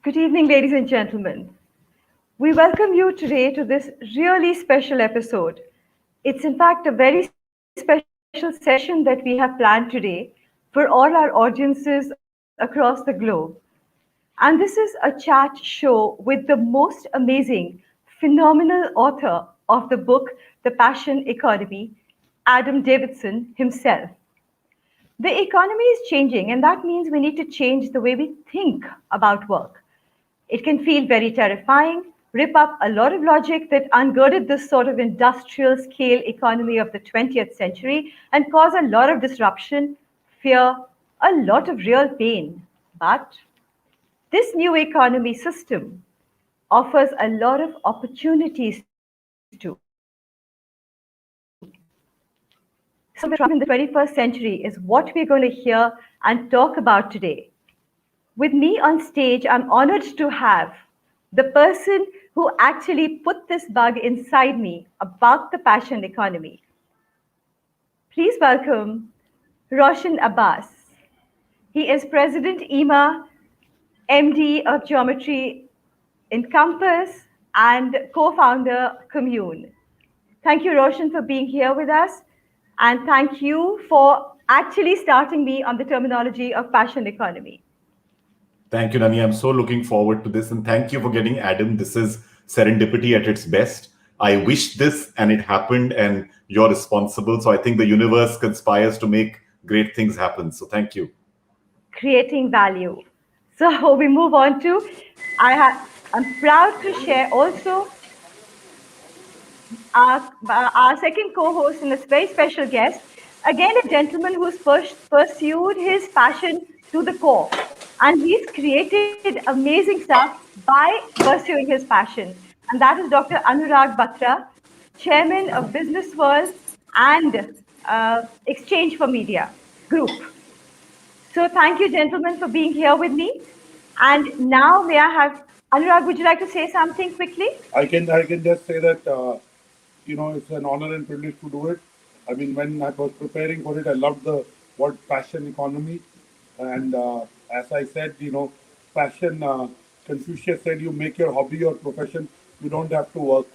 Good evening, ladies and gentlemen. We welcome you today to this really special episode. It's in fact a very special session that we have planned today for all our audiences across the globe. And this is a chat show with the most amazing, phenomenal author of the book, The Passion Economy, Adam Davidson himself. The economy is changing, and that means we need to change the way we think about work. It can feel very terrifying, rip up a lot of logic that ungirded this sort of industrial scale economy of the 20th century and cause a lot of disruption, fear, a lot of real pain. But this new economy system offers a lot of opportunities too. Some in the 21st century is what we're going to hear and talk about today. With me on stage, I'm honored to have the person who actually put this bug inside me about the passion economy. Please welcome Roshan Abbas. He is President EMA, MD of Geometry in Compass, and co-founder Commune. Thank you, Roshan, for being here with us. And thank you for actually starting me on the terminology of passion economy. Thank you, Nani. I'm so looking forward to this. And thank you for getting Adam. This is serendipity at its best. I wished this and it happened, and you're responsible. So I think the universe conspires to make great things happen. So thank you. Creating value. So we move on to, I'm proud to share also our second co-host and a very special guest. Again, a gentleman who's pursued his passion to the core. And he's created amazing stuff by pursuing his passion. And that is Dr. Anurag Batra, Chairman of Business World and Exchange for Media Group. So thank you, gentlemen, for being here with me. And now may I have, Anurag, would you like to say something quickly? I can just say that, it's an honor and privilege to do it. I mean, when I was preparing for it, I loved the word passion economy. And as I said, passion, Confucius said, you make your hobby your profession, you don't have to work.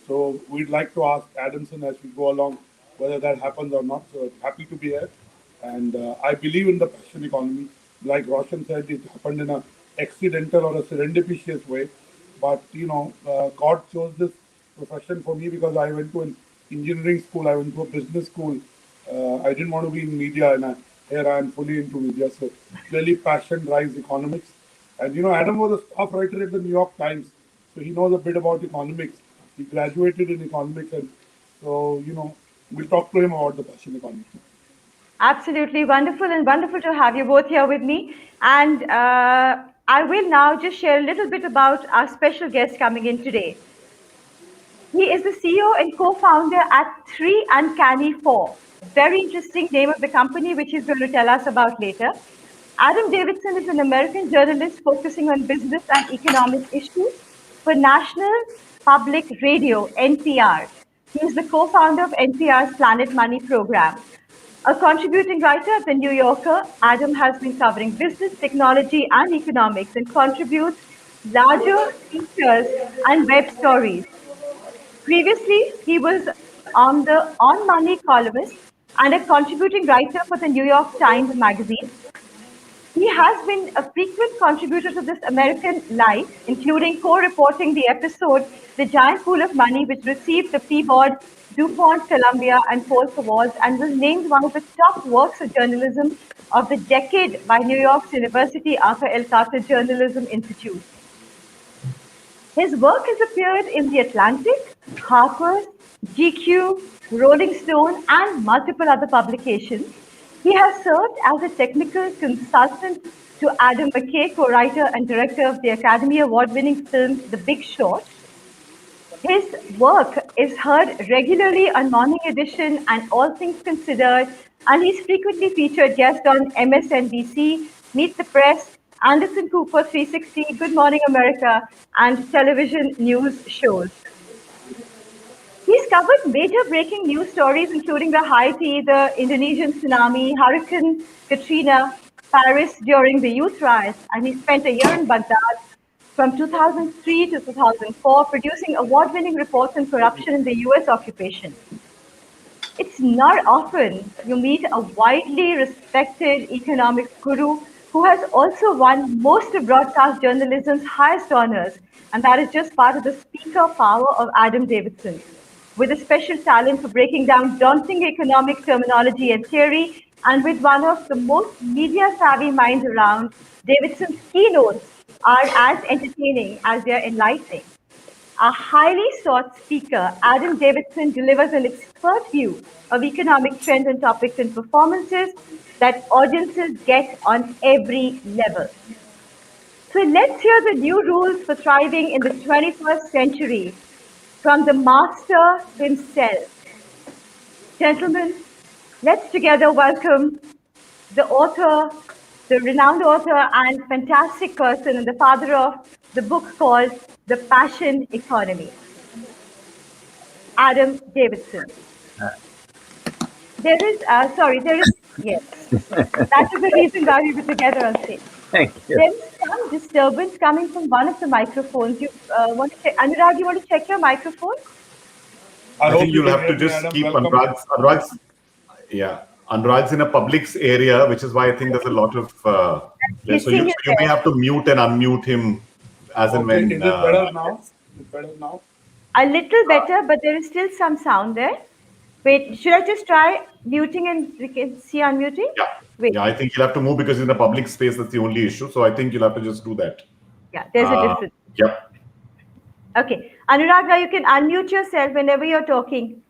So we'd like to ask Adamson as we go along whether that happens or not. So happy to be here. And I believe in the passion economy. Like Roshan said, it happened in an accidental or a serendipitous way. But, God chose this profession for me because I went to an engineering school, I went to a business school. I didn't want to be in media, and here I am fully into media. So clearly passion drives economics. And, Adam was a staff writer at the New York Times. So he knows a bit about economics. He graduated in economics. And so, we'll talk to him about the passion economy. Absolutely wonderful, and wonderful to have you both here with me. And I will now just share a little bit about our special guest coming in today. He is the CEO and co-founder at 3 Uncanny 4. Very interesting name of the company, which he's going to tell us about later. Adam Davidson is an American journalist focusing on business and economic issues for National Public Radio, NPR. He is the co-founder of NPR's Planet Money program. A contributing writer at The New Yorker, Adam has been covering business, technology, and economics and contributes larger features and web stories. Previously, he was on the On Money columnist and a contributing writer for the New York Times Magazine. He has been a frequent contributor to This American Life, including co-reporting the episode The Giant Pool of Money, which received the Peabody, DuPont, Columbia, and Polk Awards and was named one of the top works of journalism of the decade by New York's University Arthur L. Carter Journalism Institute. His work has appeared in The Atlantic, Harper's, GQ, Rolling Stone, and multiple other publications. He has served as a technical consultant to Adam McKay, co-writer and director of the Academy Award-winning film The Big Short. His work is heard regularly on Morning Edition and All Things Considered, and he's frequently featured guest on MSNBC, Meet the Press, Anderson Cooper 360, Good Morning America, and television news shows. He's covered major breaking news stories, including the Haiti, the Indonesian tsunami, Hurricane Katrina, Paris during the youth riots, and he spent a year in Baghdad from 2003 to 2004, producing award-winning reports on corruption in the US occupation. It's not often you meet a widely respected economics guru who has also won most of broadcast journalism's highest honors, and that is just part of the speaker power of Adam Davidson. With a special talent for breaking down daunting economic terminology and theory, and with one of the most media-savvy minds around, Davidson's keynotes are as entertaining as they are enlightening. A highly sought speaker, Adam Davidson delivers an expert view of economic trends and topics and performances that audiences get on every level. So let's hear the new rules for thriving in the 21st century from the master himself. Gentlemen, let's together welcome the author, the renowned author and fantastic person and the father of the book called The Passion Economy, Adam Davidson. There is, yes, that is the reason why we were together on stage. Thank you. There is some disturbance coming from one of the microphones. You want to check, Anurag, you want to check your microphone? I think you'll have to just keep Anurag's in a public area, which is why I think there's a lot of, so you may have to mute and unmute him as and when. Is it better now? Is it better now? A little better, but there is still some sound there. Wait, should I just try muting and we can see unmuting? Yeah. Wait. Yeah, I think you'll have to move because in a public space, that's the only issue. So I think you'll have to just do that. Yeah, there's a difference. Yep. Okay. Anurag, now you can unmute yourself whenever you're talking.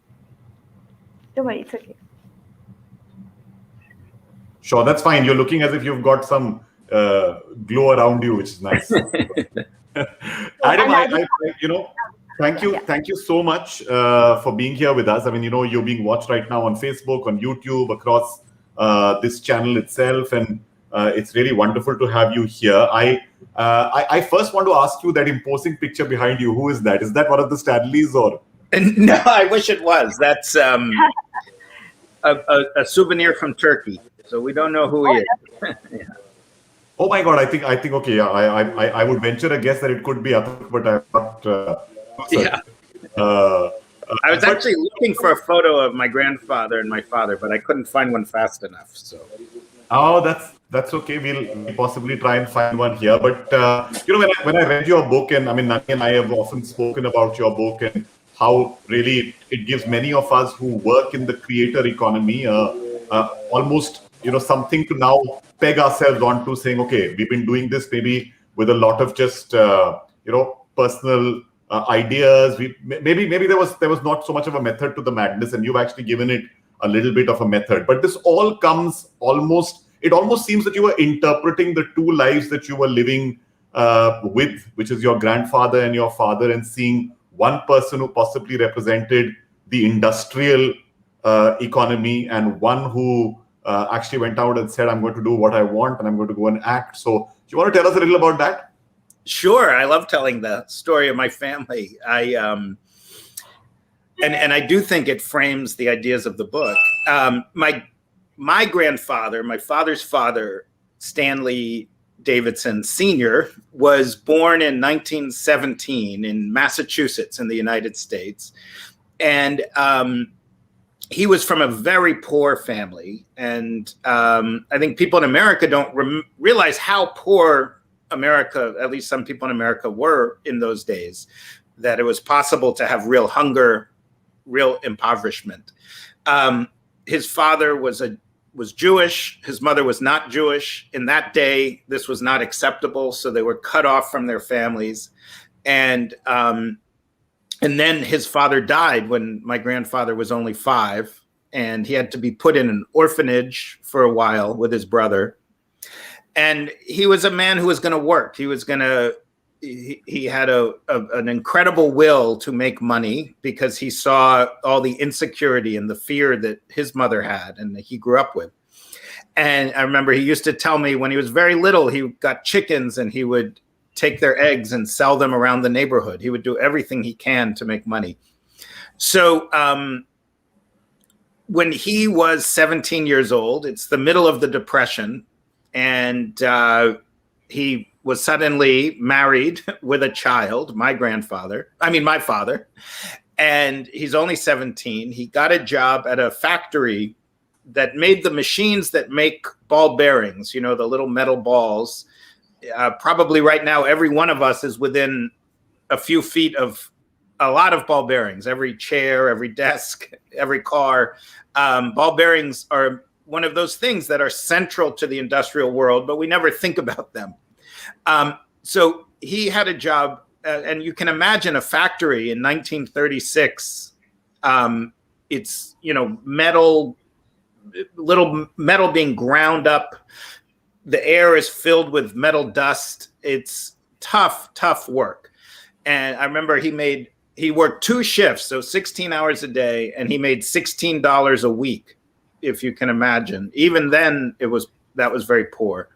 Don't worry, it's okay. Sure, that's fine. You're looking as if you've got some glow around you, which is nice. Adam, thank you so much for being here with us. I mean, you're being watched right now on Facebook, on YouTube, across this channel itself, and it's really wonderful to have you here. I first want to ask you that imposing picture behind you. Who is that? Is that one of the Stanleys or? No, I wish it was. That's a souvenir from Turkey. So we don't know who he is. Yeah. Oh my God! I think okay. Yeah, I would venture a guess that it could be Atak, but I'm not. Yeah. I was actually looking for a photo of my grandfather and my father, but I couldn't find one fast enough. So. Oh, that's okay. We'll possibly try and find one here. But when I read your book, and I mean, Nani and I have often spoken about your book and how really it gives many of us who work in the creator economy almost something to now peg ourselves onto, saying, okay, we've been doing this maybe with a lot of just personal ideas. Maybe there was not so much of a method to the madness, and you've actually given it a little bit of a method. But this all comes it almost seems that you were interpreting the two lives that you were living which is your grandfather and your father, and seeing one person who possibly represented the industrial economy, and one who actually went out and said, I'm going to do what I want and I'm going to go and act. So do you want to tell us a little about that? Sure. I love telling the story of my family. And I do think it frames the ideas of the book. My grandfather, my father's father, Stanley Davidson Sr., was born in 1917 in Massachusetts in the United States. And he was from a very poor family. And I think people in America don't realize how poor America, at least some people in America, were in those days, that it was possible to have real hunger, real impoverishment. His father was Jewish. His mother was not Jewish. In that day, this was not acceptable. So they were cut off from their families. And then his father died when my grandfather was only 5, and he had to be put in an orphanage for a while with his brother. And he was a man who was going to work. He had an incredible will to make money because he saw all the insecurity and the fear that his mother had and that he grew up with. And I remember he used to tell me when he was very little, he got chickens and he would take their eggs and sell them around the neighborhood. He would do everything he can to make money. So when he was 17 years old, it's the middle of the Depression, and he was suddenly married with a child, my father, and he's only 17. He got a job at a factory that made the machines that make ball bearings, the little metal balls. Probably right now, every one of us is within a few feet of a lot of ball bearings. Every chair, every desk, every car. Ball bearings are one of those things that are central to the industrial world, but we never think about them. So he had a job, and you can imagine a factory in 1936. It's, little metal being ground up. The air is filled with metal dust. It's tough work. And I remember he worked 2 shifts, so 16 hours a day, and he made $16 a week, if you can imagine. Even then, that was very poor.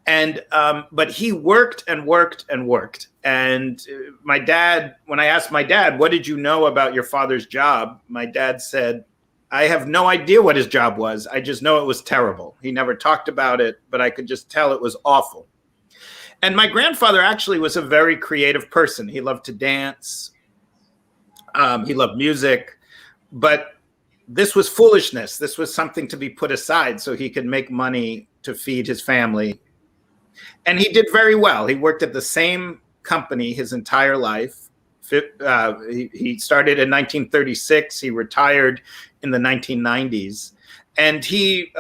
And but he worked and worked and worked. And my dad, when I asked my dad, "What did you know about your father's job?" my dad said, "I have no idea what his job was. I just know it was terrible. He never talked about it, but I could just tell it was awful." And my grandfather actually was a very creative person. He loved to dance. He loved music, but this was foolishness. This was something to be put aside so he could make money to feed his family. And he did very well. He worked at the same company his entire life. He started in 1936. He retired in the 1990s. And he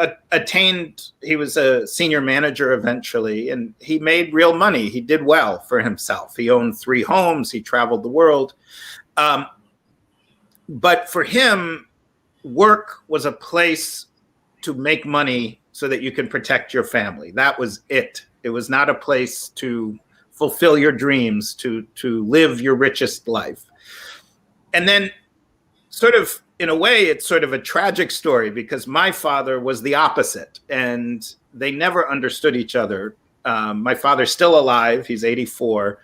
he was a senior manager eventually, and he made real money. He did well for himself. He owned 3 homes. He traveled the world. But for him, work was a place to make money so that you can protect your family. That was it. It was not a place to fulfill your dreams, to live your richest life. And then sort of, in a way, it's sort of a tragic story because my father was the opposite and they never understood each other. My father's still alive. He's 84.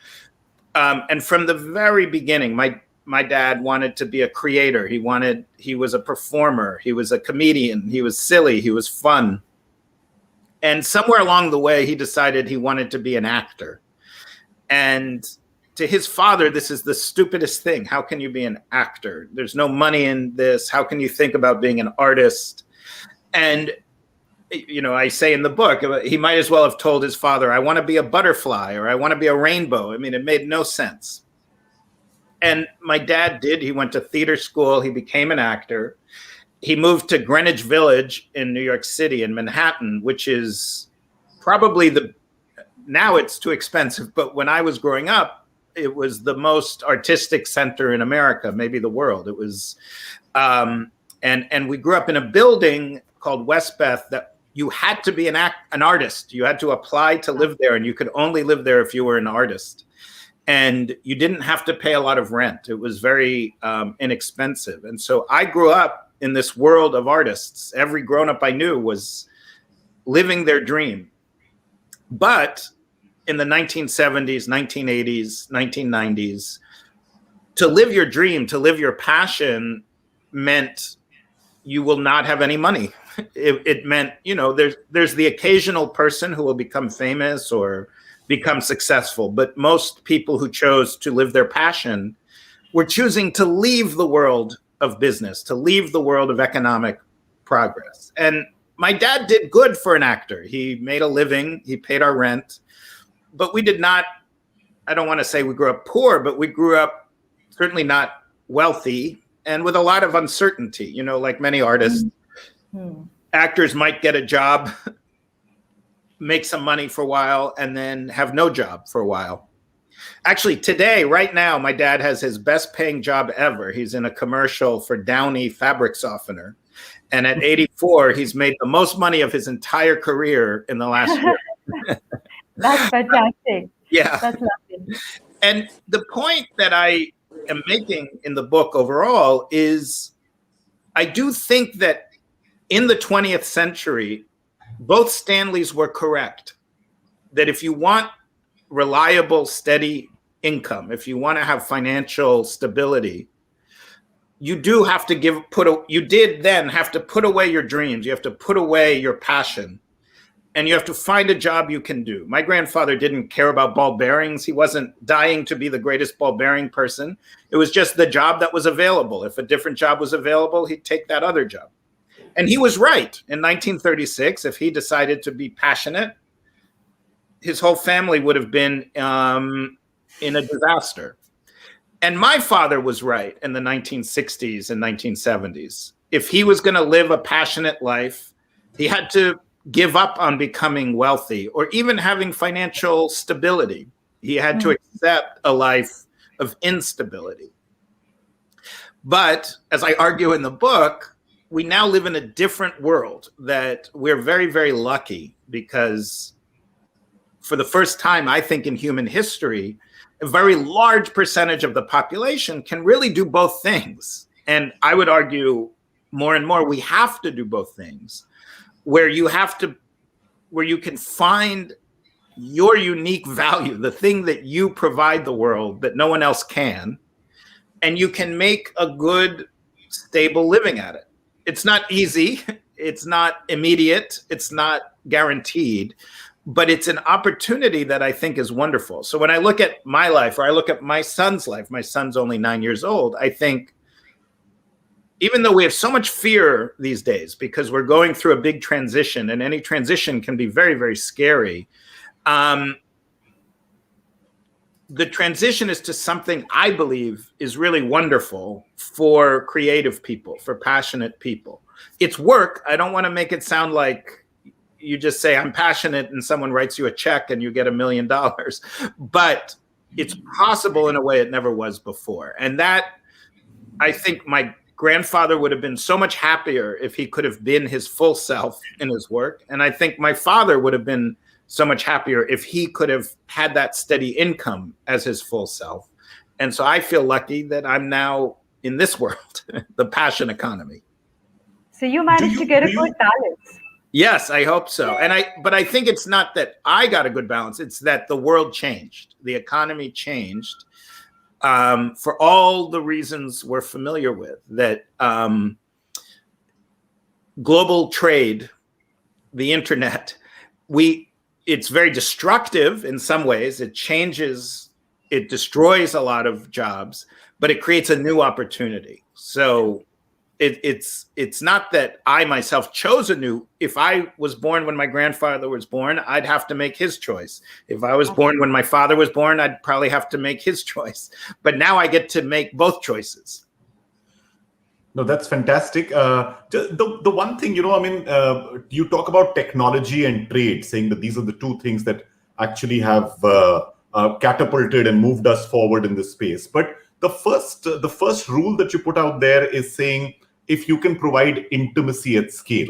And from the very beginning, my dad wanted to be a creator. He was a performer. He was a comedian. He was silly. He was fun. And somewhere along the way, he decided he wanted to be an actor. And to his father, this is the stupidest thing. How can you be an actor? There's no money in this. How can you think about being an artist? And, I say in the book, he might as well have told his father, "I want to be a butterfly," or "I want to be a rainbow." I mean, it made no sense. And my dad did. He went to theater school. He became an actor. He moved to Greenwich Village in New York City, in Manhattan, which is probably now it's too expensive, but when I was growing up, it was the most artistic center in America, maybe the world. It was, and we grew up in a building called Westbeth that you had to be an artist. You had to apply to live there, and you could only live there if you were an artist. And you didn't have to pay a lot of rent. It was very inexpensive. And so I grew up in this world of artists. Every grown-up I knew was living their dream. But in the 1970s, 1980s, 1990s, to live your dream, to live your passion meant you will not have any money. It meant, there's the occasional person who will become famous or become successful. But most people who chose to live their passion were choosing to leave the world of business, to leave the world of economic progress. And my dad did good for an actor. He made a living, he paid our rent, but we did not, I don't want to say we grew up poor, but we grew up certainly not wealthy and with a lot of uncertainty, like many artists. Mm-hmm. Actors might get a job, make some money for a while, and then have no job for a while. Actually, today, right now, my dad has his best paying job ever. He's in a commercial for Downy fabric softener. And at 84, he's made the most money of his entire career in the last year. That's fantastic. Yeah. That's lovely. And the point that I am making in the book overall is I do think that in the 20th century, both Stanleys were correct. That if you want reliable, steady income, if you want to have financial stability, you do have to you did then have to put away your dreams. You have to put away your passion and you have to find a job you can do. My grandfather didn't care about ball bearings. He wasn't dying to be the greatest ball bearing person. It was just the job that was available. If a different job was available, he'd take that other job. And he was right. In 1936, if he decided to be passionate, his whole family would have been in a disaster. And my father was right in the 1960s and 1970s. If he was going to live a passionate life, he had to give up on becoming wealthy or even having financial stability. He had to accept a life of instability. But as I argue in the book, we now live in a different world that we're very, very lucky because for the first time, I think in human history, a very large percentage of the population can really do both things. And I would argue more and more, we have to do both things, where you can find your unique value, the thing that you provide the world that no one else can, and you can make a good, stable living at it. It's not easy, it's not immediate, it's not guaranteed, but it's an opportunity that I think is wonderful. So when I look at my life, or I look at my son's life, my son's only 9 years old, I think even though we have so much fear these days because we're going through a big transition, and any transition can be very, very scary, the transition is to something I believe is really wonderful for creative people, for passionate people. It's work. I don't want to make it sound like you just say, I'm passionate, and someone writes you a check and you get $1 million. But it's possible in a way it never was before. And that, I think my grandfather would have been so much happier if he could have been his full self in his work. And I think my father would have been so much happier if he could have had that steady income as his full self. And so I feel lucky that I'm now in this world, the passion economy. So you managed to get a good balance. Yes, I hope so. But I think it's not that I got a good balance. It's that the world changed. The economy changed for all the reasons we're familiar with, that global trade, the internet, it's very destructive in some ways. It changes, it destroys a lot of jobs, but it creates a new opportunity. So it's not that I myself chose if I was born when my grandfather was born, I'd have to make his choice. If I was born when my father was born, I'd probably have to make his choice. But now I get to make both choices. No, that's fantastic. The one thing, you talk about technology and trade, saying that these are the two things that actually have catapulted and moved us forward in this space. But the first rule that you put out there is saying, if you can provide intimacy at scale.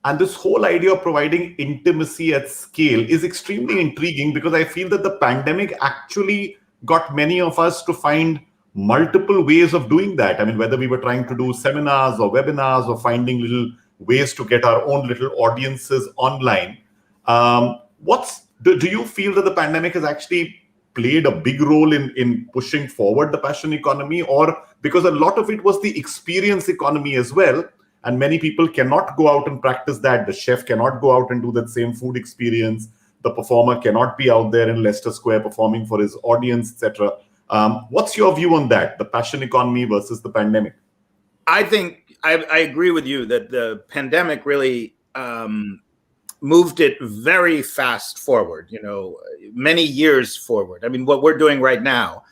And this whole idea of providing intimacy at scale is extremely intriguing, because I feel that the pandemic actually got many of us to find multiple ways of doing that. I mean, whether we were trying to do seminars or webinars or finding little ways to get our own little audiences online. Do you feel that the pandemic has actually played a big role in pushing forward the passion economy, or because a lot of it was the experience economy as well, and many people cannot go out and practice that? The chef cannot go out and do that same food experience. The performer cannot be out there in Leicester Square performing for his audience, etc. What's your view on that, the passion economy versus the pandemic? I think I agree with you that the pandemic really moved it very fast forward, many years forward. I mean, what we're doing right now,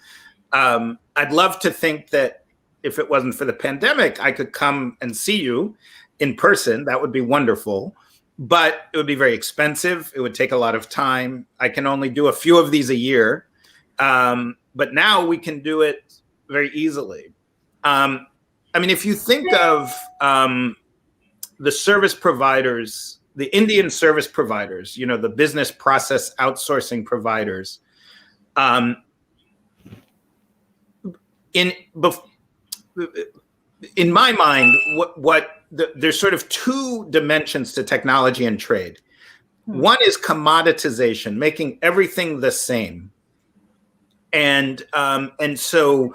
I'd love to think that if it wasn't for the pandemic, I could come and see you in person. That would be wonderful, but it would be very expensive. It would take a lot of time. I can only do a few of these a year. But now we can do it very easily. I mean, if you think of the service providers, the Indian service providers, the business process outsourcing providers, in my mind, there's sort of two dimensions to technology and trade. One is commoditization, making everything the same. And so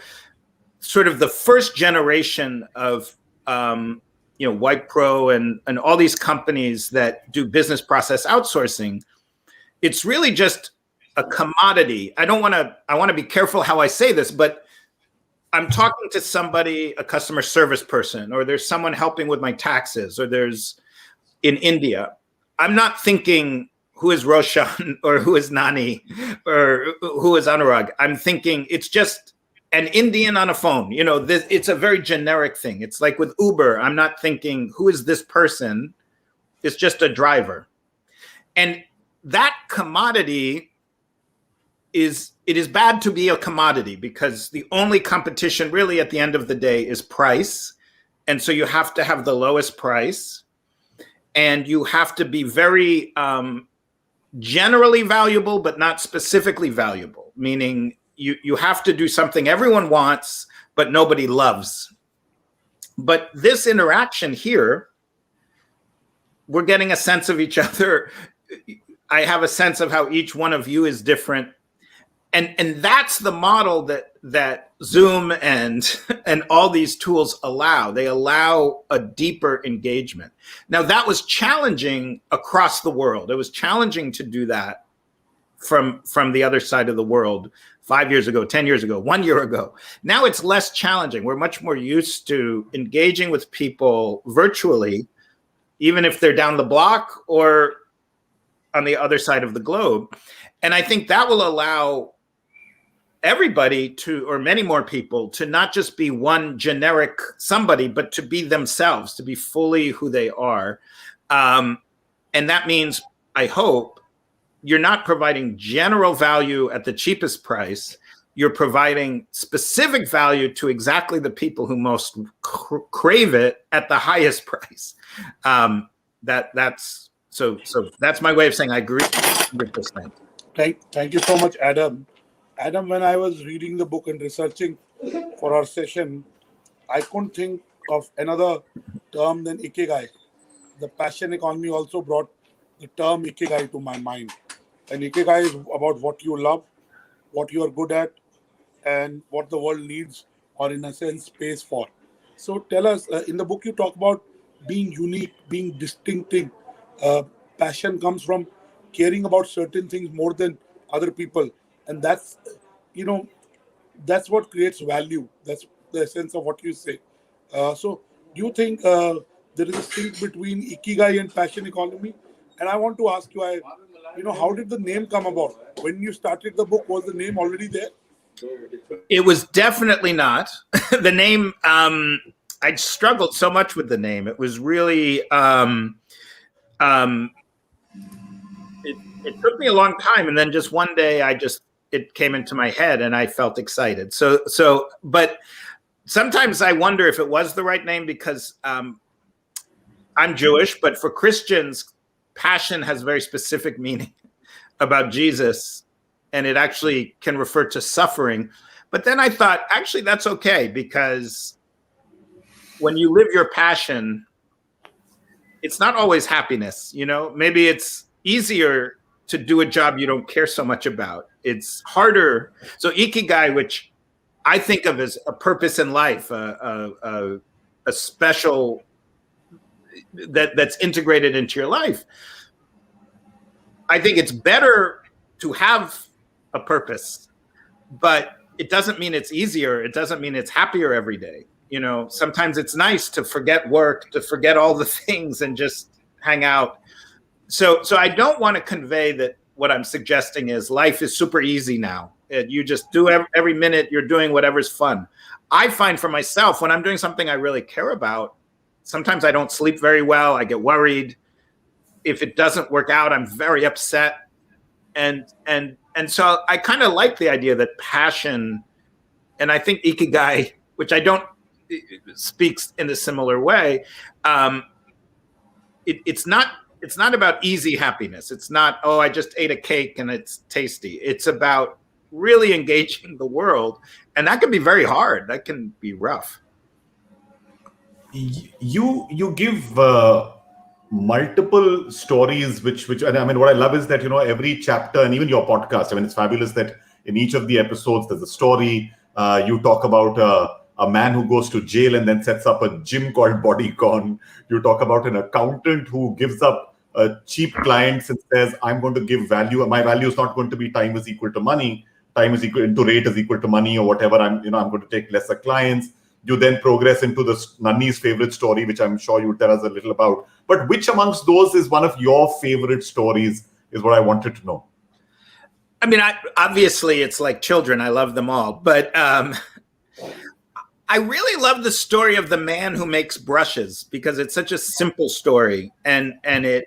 sort of the first generation of Wipro and all these companies that do business process outsourcing, it's really just a commodity. I want to be careful how I say this, but I'm talking to somebody, a customer service person, or there's someone helping with my taxes, or there's in India. I'm not thinking who is Roshan or who is Nani or who is Anurag. I'm thinking it's just an Indian on a phone. It's a very generic thing. It's like with Uber. I'm not thinking who is this person. It's just a driver. And that commodity it is bad to be a commodity, because the only competition really at the end of the day is price. And so you have to have the lowest price, and you have to be very generally valuable, but not specifically valuable, meaning you have to do something everyone wants, but nobody loves. But this interaction here, we're getting a sense of each other. I have a sense of how each one of you is different. And that's the model that Zoom and all these tools allow. They allow a deeper engagement. Now, that was challenging across the world. It was challenging to do that from the other side of the world 5 years ago, 10 years ago, 1 year ago. Now it's less challenging. We're much more used to engaging with people virtually, even if they're down the block or on the other side of the globe. And I think that will allow everybody to, or many more people, to not just be one generic somebody, but to be themselves, to be fully who they are. And that means, I hope, you're not providing general value at the cheapest price. You're providing specific value to exactly the people who most crave it at the highest price. That's my way of saying I agree 100%. Thank you so much, Adam. Adam, when I was reading the book and researching for our session, I couldn't think of another term than Ikigai. The passion economy also brought the term Ikigai to my mind. And Ikigai is about what you love, what you are good at, and what the world needs, or in a sense, pays for. So tell us, in the book you talk about being unique, being distinctive. Passion comes from caring about certain things more than other people. And that's what creates value. That's the essence of what you say. So do you think there is a sync between Ikigai and passion economy? And I want to ask you, how did the name come about? When you started the book, was the name already there? It was definitely not. The name, I struggled so much with the name. It was really, it took me a long time. And then just one day it came into my head and I felt excited. But sometimes I wonder if it was the right name, because I'm Jewish, but for Christians, passion has very specific meaning about Jesus, and it actually can refer to suffering. But then I thought, actually, that's okay, because when you live your passion, it's not always happiness. Maybe it's easier to do a job you don't care so much about. It's harder. So Ikigai, which I think of as a purpose in life, a special that's integrated into your life. I think it's better to have a purpose, but it doesn't mean it's easier. It doesn't mean it's happier every day. Sometimes it's nice to forget work, to forget all the things and just hang out. So I don't want to convey that what I'm suggesting is life is super easy now. You just do every minute, you're doing whatever's fun. I find for myself, when I'm doing something I really care about, sometimes I don't sleep very well. I get worried. If it doesn't work out, I'm very upset. And so I kind of like the idea that passion, and I think Ikigai, which I don't speaks in a similar way, it's not about easy happiness. It's not, oh, I just ate a cake and it's tasty. It's about really engaging the world. And that can be very hard. That can be rough. You give multiple stories, which and I mean, what I love is that, every chapter, and even your podcast, I mean, it's fabulous that in each of the episodes, there's a story. You talk about a man who goes to jail and then sets up a gym called Bodycon. You talk about an accountant who gives up cheap clients and says, I'm going to give value. My value is not going to be time is equal to money. Time is equal into rate is equal to money or whatever. I'm going to take lesser clients. You then progress into the Nani's favorite story, which I'm sure you'll tell us a little about. But which amongst those is one of your favorite stories is what I wanted to know. I mean, obviously it's like children. I love them all. But I really love the story of the man who makes brushes because it's such a simple story. And to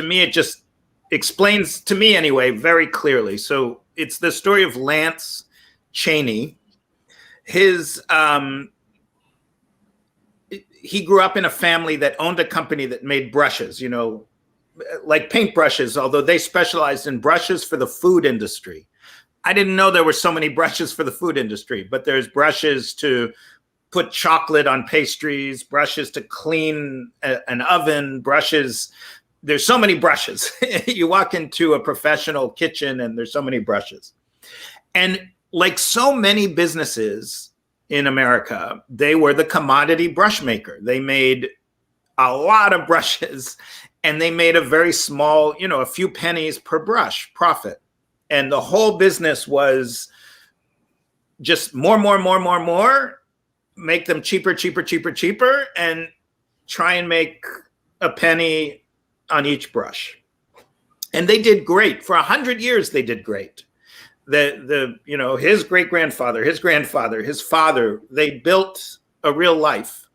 me, it just explains, to me anyway, very clearly. So it's the story of Lance Cheney. He grew up in a family that owned a company that made brushes, like paintbrushes, although they specialized in brushes for the food industry. I didn't know there were so many brushes for the food industry, but there's brushes to put chocolate on pastries, brushes to clean an oven, brushes. There's so many brushes. You walk into a professional kitchen and there's so many brushes. And like so many businesses in America, they were the commodity brush maker. They made a lot of brushes and they made a very small, a few pennies per brush profit. And the whole business was just more, make them cheaper, and try and make a penny on each brush. And they did great. For 100 years, they did great. His great-grandfather, his grandfather, his father, they built a real life.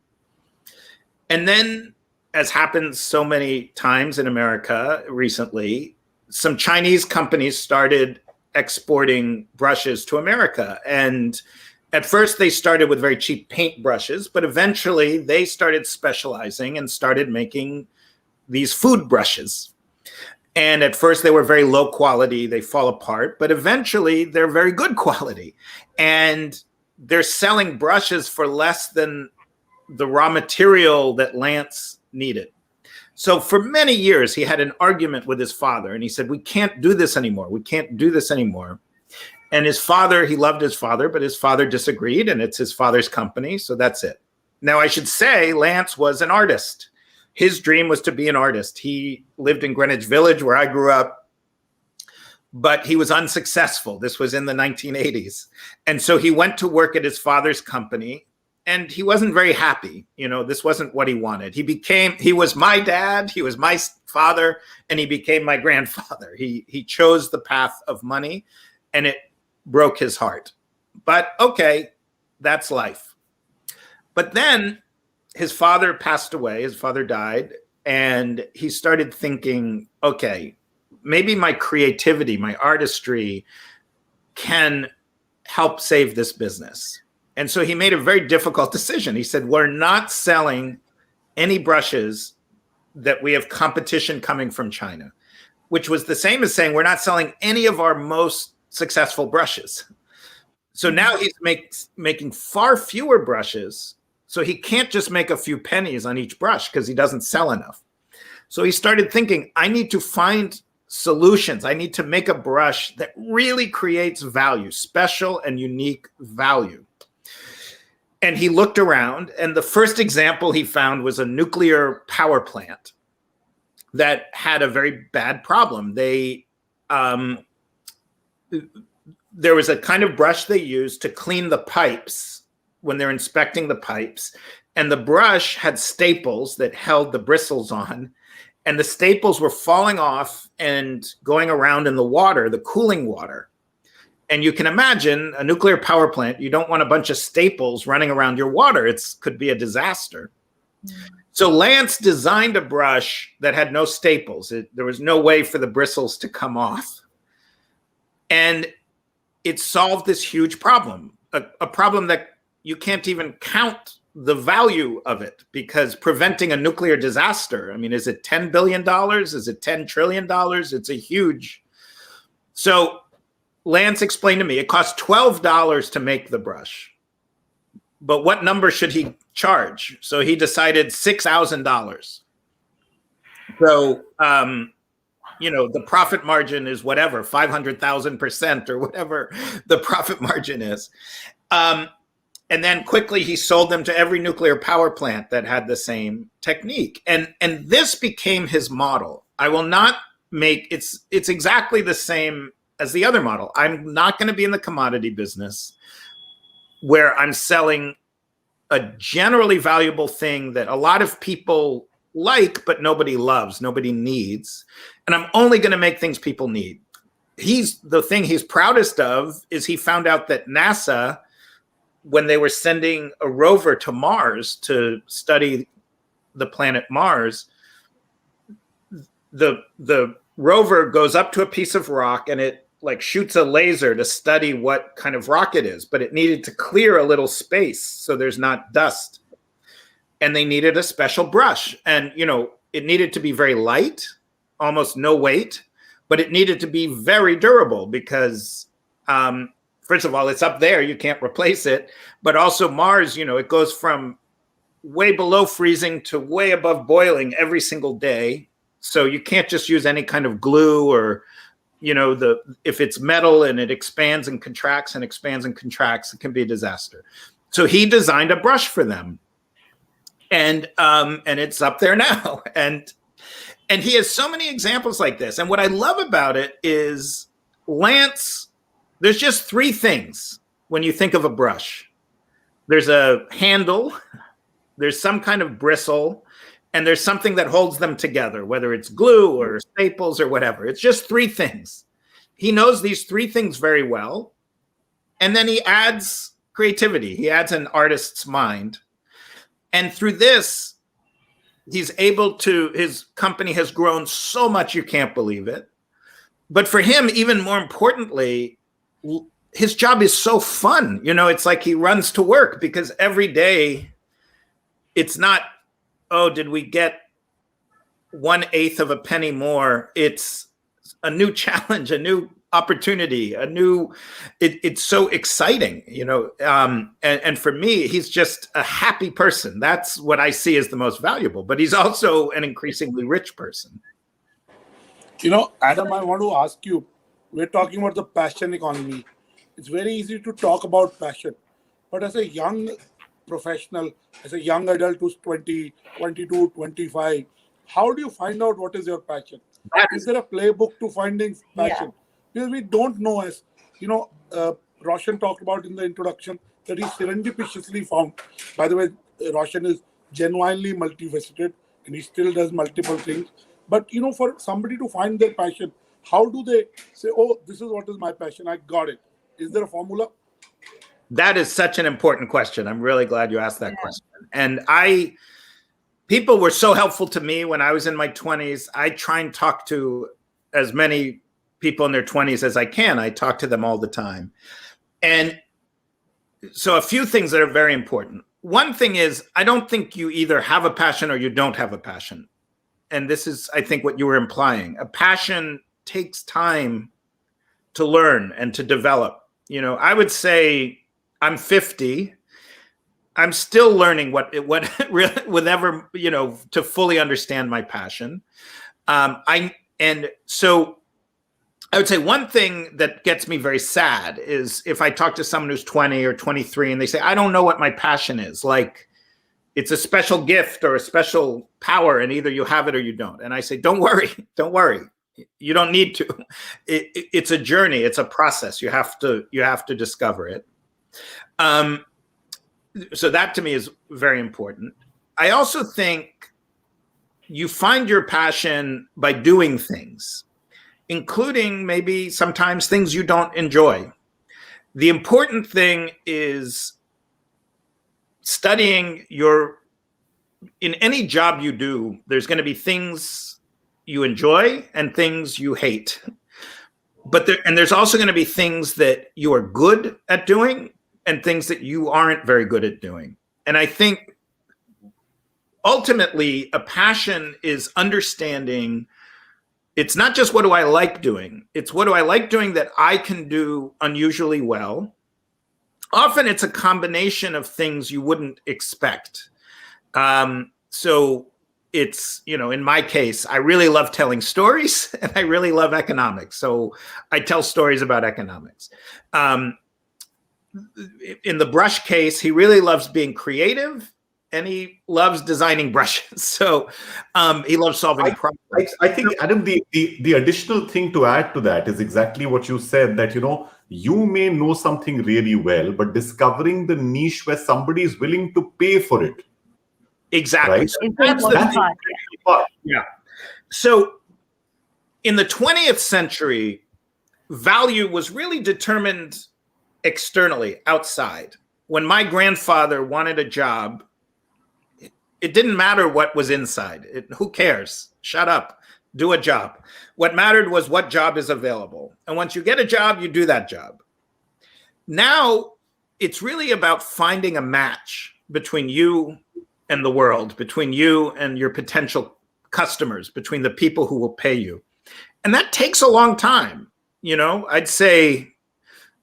And then, as happens so many times in America recently, some Chinese companies started exporting brushes to America. And at first they started with very cheap paint brushes, but eventually they started specializing and started making these food brushes. And at first they were very low quality, they fall apart, but eventually they're very good quality. And they're selling brushes for less than the raw material that Lance needed. So for many years, he had an argument with his father and he said, we can't do this anymore. We can't do this anymore. And his father, he loved his father, but his father disagreed and it's his father's company. So that's it. Now I should say Lance was an artist. His dream was to be an artist. He lived in Greenwich Village where I grew up, but he was unsuccessful. This was in the 1980s. And so he went to work at his father's company and he wasn't very happy. This wasn't what he wanted. He was my dad, he was my father, and he became my grandfather. He chose the path of money and it broke his heart. But okay, that's life. But then his father passed away, his father died, and he started thinking, okay, maybe my creativity, my artistry can help save this business. And so he made a very difficult decision. He said, we're not selling any brushes that we have competition coming from China, which was the same as saying we're not selling any of our most successful brushes. So now he's making far fewer brushes. So he can't just make a few pennies on each brush because he doesn't sell enough. So he started thinking, I need to find solutions. I need to make a brush that really creates value, special and unique value. And he looked around, and the first example he found was a nuclear power plant that had a very bad problem. There was a kind of brush they used to clean the pipes when they're inspecting the pipes, and the brush had staples that held the bristles on, and the staples were falling off and going around in the water, the cooling water. And you can imagine a nuclear power plant, you don't want a bunch of staples running around your water. It could be a disaster. So Lance designed a brush that had no staples. There was no way for the bristles to come off. And it solved this huge problem, a problem that you can't even count the value of it, because preventing a nuclear disaster, I mean, is it $10 billion? Is it $10 trillion? It's a huge. So Lance explained to me it costs $12 to make the brush, but what number should he charge? So he decided $6,000. So, the profit margin is whatever, 500,000% or whatever the profit margin is. And then quickly he sold them to every nuclear power plant that had the same technique. And this became his model. I will not make, it's exactly the same as the other model. I'm not going to be in the commodity business where I'm selling a generally valuable thing that a lot of people like, but nobody loves, nobody needs. And I'm only going to make things people need. The thing he's proudest of is he found out that NASA, when they were sending a rover to Mars to study the planet Mars, the rover goes up to a piece of rock and it like shoots a laser to study what kind of rock it is, but it needed to clear a little space so there's not dust. And they needed a special brush. And, you know, it needed to be very light, almost no weight, but it needed to be very durable because, first of all, it's up there, you can't replace it. But also Mars, you know, it goes from way below freezing to way above boiling every single day. So you can't just use any kind of glue or, you know, if it's metal and it expands and contracts and expands and contracts, it can be a disaster. So he designed a brush for them. And it's up there now. And he has so many examples like this. And what I love about it is Lance, there's just three things when you think of a brush. There's a handle, there's some kind of bristle, and there's something that holds them together, whether it's glue or staples or whatever. It's just three things. He knows these three things very well. And then he adds creativity. He adds an artist's mind. And through this, he's able to, his company has grown so much you can't believe it. But for him, even more importantly, his job is so fun. You know, it's like he runs to work because every day it's not, oh, did we get 1/8 of a penny more? It's a new challenge, a new opportunity, it's so exciting, you know. And for me, he's just a happy person. That's what I see as the most valuable, but he's also an increasingly rich person. You know, Adam, I want to ask you, we're talking about the passion economy. It's very easy to talk about passion, but as a young professional, as a young adult who's 20, 22, 25, how do you find out what is your passion? Is there a playbook to finding passion? Yeah. Because we don't know, as you know, Roshan talked about in the introduction that he serendipitously found. By the way, Roshan is genuinely multifaceted and he still does multiple things. But, you know, for somebody to find their passion, how do they say, oh, this is what is my passion, I got it? Is there a formula? That is such an important question. I'm really glad you asked that question. And people were so helpful to me when I was in my 20s. I try and talk to as many people in their 20s as I can. I talk to them all the time. And so a few things that are very important. One thing is, I don't think you either have a passion or you don't have a passion. And this is, I think, what you were implying. A passion takes time to learn and to develop. You know, I would say I'm 50. I'm still learning what ever, you know, to fully understand my passion. And so I would say one thing that gets me very sad is if I talk to someone who's 20 or 23 and they say, I don't know what my passion is. Like, it's a special gift or a special power and either you have it or you don't. And I say, don't worry. You don't need to. It's a journey. It's a process. You have to discover it. So that to me is very important. I also think you find your passion by doing things, including maybe sometimes things you don't enjoy. The important thing is studying in any job you do, there's going to be things you enjoy and things you hate. But there's also going to be things that you are good at doing and things that you aren't very good at doing. And I think ultimately a passion is understanding it's not just what do I like doing, it's what do I like doing that I can do unusually well. Often it's a combination of things you wouldn't expect. So it's, you know, in my case, I really love telling stories and I really love economics. So I tell stories about economics. in the brush case, he really loves being creative and he loves designing brushes. So he loves solving problems. I think, Adam, the additional thing to add to that is exactly what you said, that, you may know something really well, but discovering the niche where somebody is willing to pay for it. Exactly. Right? So that's the part. Yeah. So in the 20th century, value was really determined externally, outside. When my grandfather wanted a job, it didn't matter what was inside. Who cares? Shut up. Do a job. What mattered was what job is available. And once you get a job, you do that job. Now, it's really about finding a match between you and the world, between you and your potential customers, between the people who will pay you. And that takes a long time. I'd say,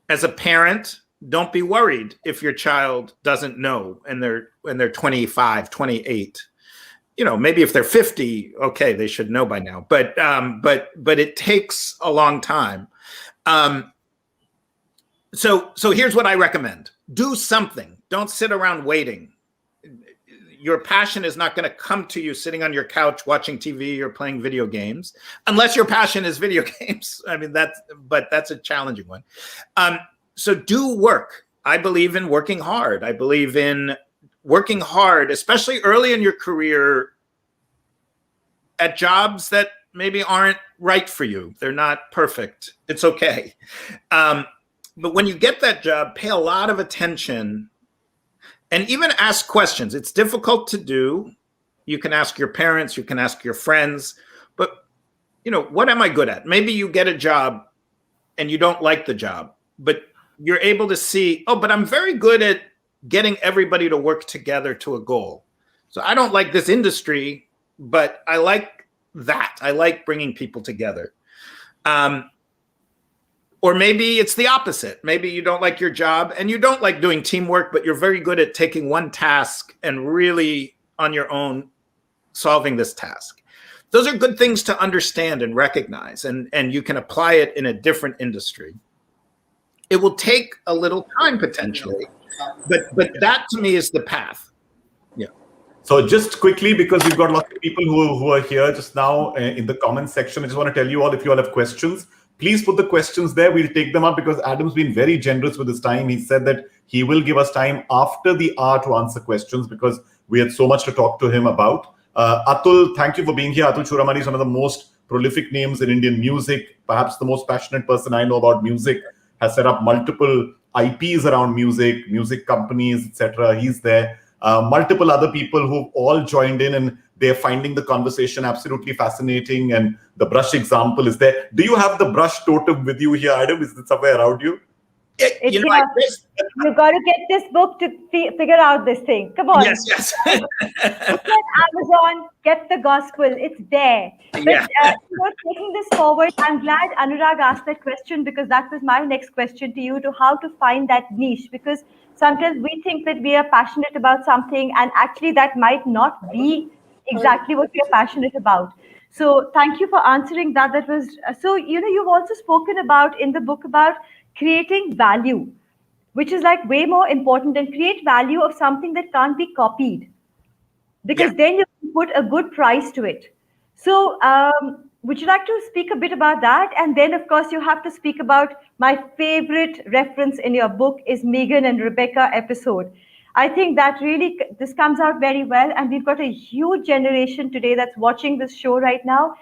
as a parent, don't be worried if your child doesn't know and they're 25, 28. Maybe if they're 50, okay, they should know by now. But it takes a long time. So here's what I recommend. Do something. Don't sit around waiting. Your passion is not going to come to you sitting on your couch watching TV or playing video games, unless your passion is video games. I mean, that's a challenging one. So do work. I believe in working hard. I believe in working hard, especially early in your career, at jobs that maybe aren't right for you. They're not perfect. It's okay. But when you get that job, pay a lot of attention and even ask questions. It's difficult to do. You can ask your parents, you can ask your friends, but what am I good at? Maybe you get a job and you don't like the job, but you're able to see, but I'm very good at getting everybody to work together to a goal. So I don't like this industry, but I like that. I like bringing people together. Or maybe it's the opposite. Maybe you don't like your job and you don't like doing teamwork, but you're very good at taking one task and really on your own solving this task. Those are good things to understand and recognize, and you can apply it in a different industry. It will take a little time potentially, but that to me is the path. Yeah. So just quickly, because we've got lots of people who are here just now in the comment section, I just want to tell you all, if you all have questions, please put the questions there. We'll take them up because Adam's been very generous with his time. He said that he will give us time after the hour to answer questions because we had so much to talk to him about. Atul, thank you for being here. Atul Churamani is one of the most prolific names in Indian music, perhaps the most passionate person I know about music, has set up multiple IPs around music companies, etc. He's there. Multiple other people who've all joined in and they're finding the conversation absolutely fascinating. And the brush example is there. Do you have the brush totem with you here, Adam? Is it somewhere around you? You've got to get this book to figure out this thing. Come on. Yes. Amazon, get the gospel. It's there. But taking this forward, I'm glad Anurag asked that question because that was my next question to you, to how to find that niche. Because sometimes we think that we are passionate about something and actually that might not be exactly what we are passionate about. So thank you for answering that. That was you've also spoken about in the book about creating value, which is like way more important, and create value of something that can't be copied, because then you can put a good price to it. So would you like to speak a bit about that? And then of course you have to speak about my favorite reference in your book is Megan and Rebecca episode. I think that really, this comes out very well, and we've got a huge generation today that's watching this show right now.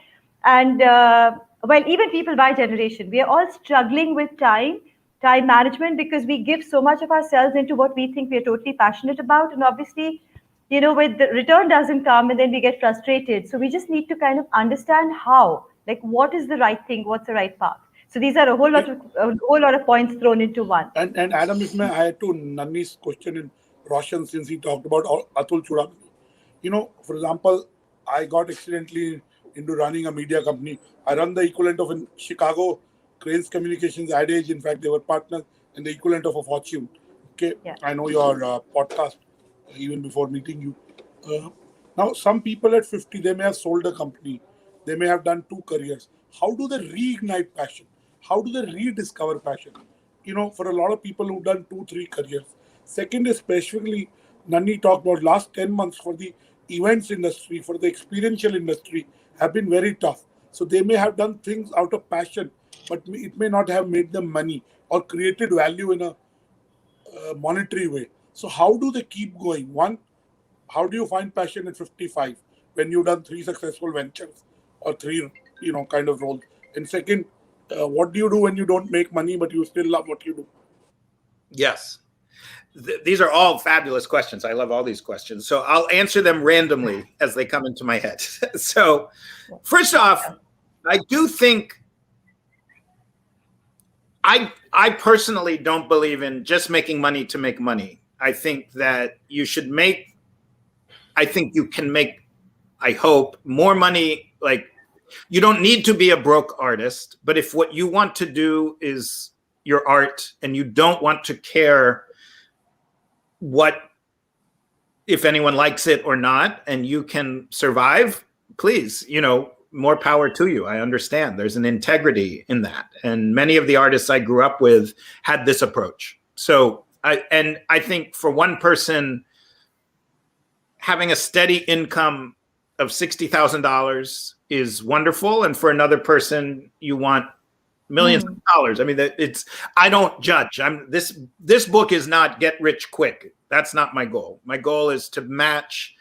And even people by generation, we are all struggling with time management, because we give so much of ourselves into what we think we are totally passionate about. And obviously, when the return doesn't come, and then we get frustrated. So we just need to kind of understand how, like, what is the right thing, what's the right path. So these are a whole lot of points thrown into one. And Adam, if I had to Nanni's question in Roshan, since he talked about Atul Churamani. For example, I got accidentally into running a media company. I run the equivalent of in Chicago, Cranes Communications Ad Age. In fact, they were partners in the equivalent of a Fortune. Okay, yeah. I know your podcast even before meeting you. Now, some people at 50, they may have sold a company. They may have done 2 careers. How do they reignite passion? How do they rediscover passion? for a lot of people who've done 2-3 careers. Second is specifically, Nani talked about last 10 months for the events industry, for the experiential industry have been very tough. So they may have done things out of passion, but it may not have made them money or created value in a monetary way. So how do they keep going? One, how do you find passion at 55 when you've done 3 successful ventures or 3, kind of roles? And second, what do you do when you don't make money, but you still love what you do? Yes. These are all fabulous questions. I love all these questions. So I'll answer them randomly as they come into my head. So first off, I do think I personally don't believe in just making money to make money. I think that you should I think you can make, I hope, more money. Like, you don't need to be a broke artist, but if what you want to do is your art and you don't want to care if anyone likes it or not, and you can survive, please, more power to you. I understand there's an integrity in that. And many of the artists I grew up with had this approach. So I think for one person, having a steady income of $60,000 is wonderful. And for another person, you want millions of dollars. I mean, I don't judge. This book is not get rich quick. That's not my goal. My goal is to match.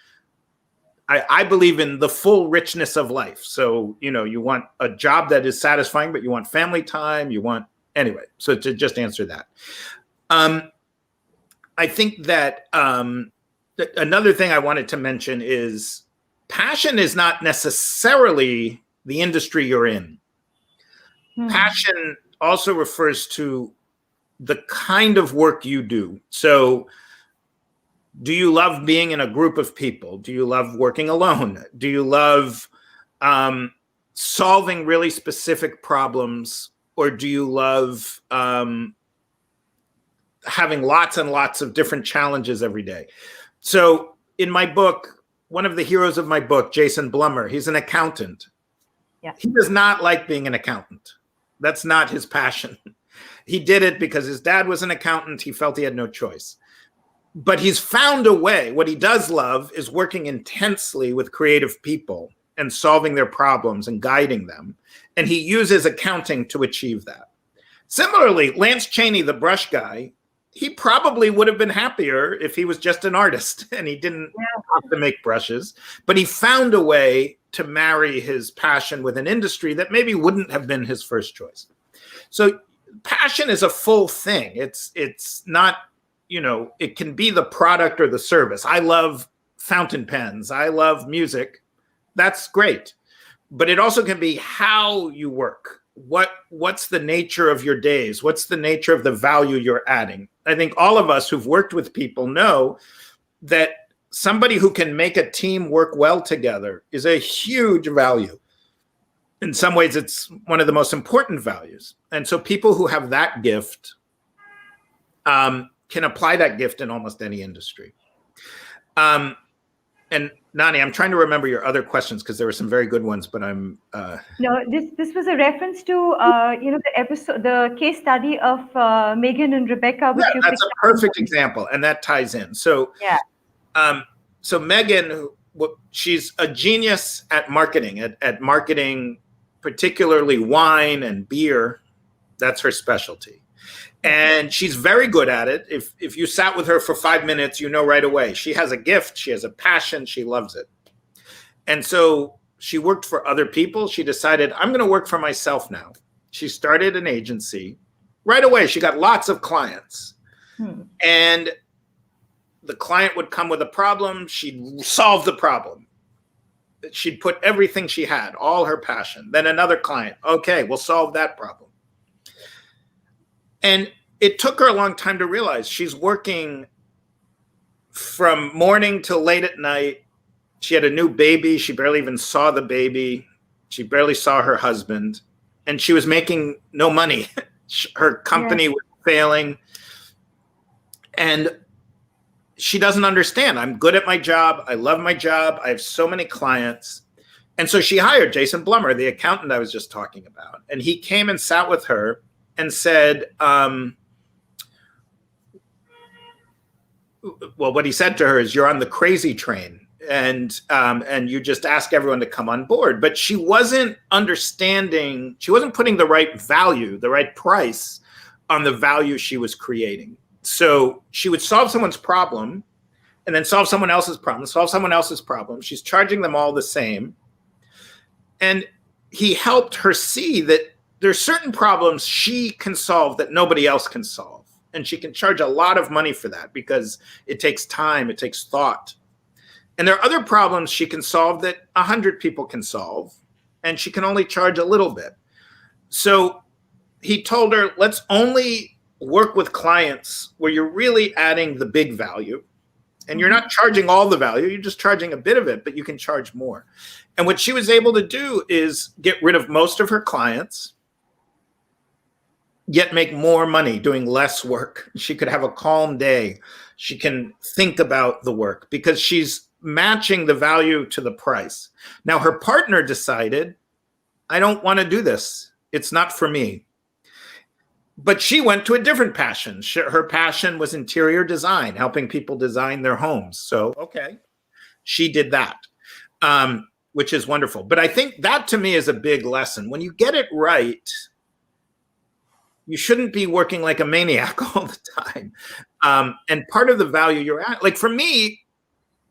I believe in the full richness of life. So, you want a job that is satisfying, but you want family time. Anyway, so to just answer that. I think that another thing I wanted to mention is passion is not necessarily the industry you're in. Passion also refers to the kind of work you do. So do you love being in a group of people? Do you love working alone? Do you love solving really specific problems? Or do you love having lots and lots of different challenges every day? So in my book, one of the heroes of my book, Jason Blumer, he's an accountant. Yeah. He does not like being an accountant. That's not his passion. He did it because his dad was an accountant. He felt he had no choice. But he's found a way. What he does love is working intensely with creative people and solving their problems and guiding them. And he uses accounting to achieve that. Similarly, Lance Chaney, the brush guy, he probably would have been happier if he was just an artist and he didn't have to make brushes. But he found a way to marry his passion with an industry that maybe wouldn't have been his first choice. So passion is a full thing. It's not, it can be the product or the service. I love fountain pens. I love music. That's great. But it also can be how you work. What's the nature of your days? What's the nature of the value you're adding? I think all of us who've worked with people know that somebody who can make a team work well together is a huge value. In some ways, it's one of the most important values. And so people who have that gift can apply that gift in almost any industry. And Nani, I'm trying to remember your other questions because there were some very good ones, but I'm... No, this was a reference to, the case study of Megan and Rebecca. Which that's a perfect example, and that ties in. So, so Megan, she's a genius at marketing, at marketing, particularly wine and beer. That's her specialty. And she's very good at it. If you sat with her for 5 minutes, you know right away. She has a gift. She has a passion. She loves it. And so she worked for other people. She decided, I'm going to work for myself now. She started an agency. Right away, she got lots of clients. And the client would come with a problem. She'd solve the problem. She'd put everything she had, all her passion. Then another client. Okay, we'll solve that problem. And it took her a long time to realize she's working from morning till late at night. She had a new baby. She barely even saw the baby. She barely saw her husband. And she was making no money. Her company was failing. And she doesn't understand. I'm good at my job. I love my job. I have so many clients. And so she hired Jason Blumer, the accountant I was just talking about. And he came and sat with her and said, well, what he said to her is, "You're on the crazy train, and you just ask everyone to come on board." But she wasn't understanding. She wasn't putting the right value, the right price on the value she was creating. So she would solve someone's problem, and then solve someone else's problem, solve someone else's problem. She's charging them all the same. And he helped her see that there's certain problems she can solve that nobody else can solve. And she can charge a lot of money for that because it takes time, it takes thought. And there are other problems she can solve that 100 people can solve, and she can only charge a little bit. So he told her, let's only work with clients where you're really adding the big value. And you're not charging all the value, you're just charging a bit of it, but you can charge more. And what she was able to do is get rid of most of her clients, yet make more money doing less work. She could have a calm day. She can think about the work because she's matching the value to the price. Now, her partner decided, I don't want to do this. It's not for me. But she went to a different passion. Her passion was interior design, helping people design their homes. So, okay, she did that, which is wonderful. But I think that to me is a big lesson. When you get it right, you shouldn't be working like a maniac all the time. And part of the value you're at, like for me,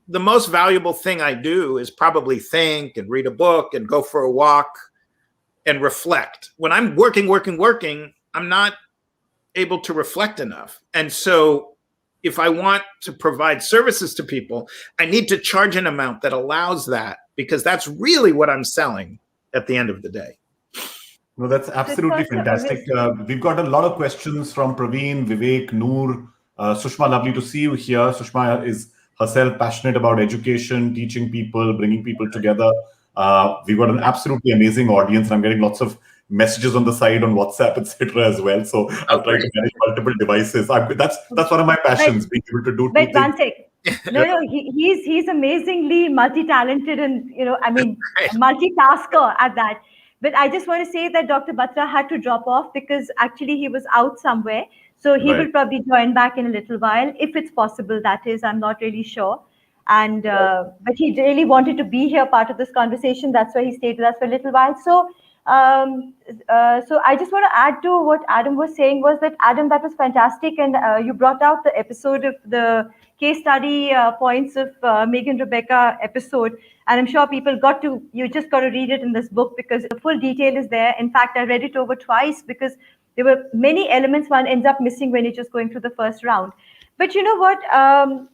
the most valuable thing I do is probably think and read a book and go for a walk and reflect. When I'm working, I'm not able to reflect enough. And so if I want to provide services to people, I need to charge an amount that allows that, because that's really what I'm selling at the end of the day. No, that's absolutely fantastic. We've got a lot of questions from Praveen, Vivek, Noor, Sushma. Lovely to see you here. Sushma is herself passionate about education, teaching people, bringing people together. We've got an absolutely amazing audience, and I'm getting lots of messages on the side on WhatsApp, etc. as well. So I'll try to manage multiple devices. That's one of my passions, being able to do two things. One sec. No, he's amazingly multi-talented and multitasker at that. But I just want to say that Dr. Batra had to drop off because actually he was out somewhere. So he will probably join back in a little while, if it's possible, that is. I'm not really sure. And but he really wanted to be here, part of this conversation. That's why he stayed with us for a little while. So I just want to add to what Adam was saying, was that, Adam, that was fantastic. And you brought out the episode of the case study points of Megan Rebecca episode. And I'm sure people you just got to read it in this book because the full detail is there. In fact, I read it over twice because there were many elements one ends up missing when you're just going through the first round. But you know what?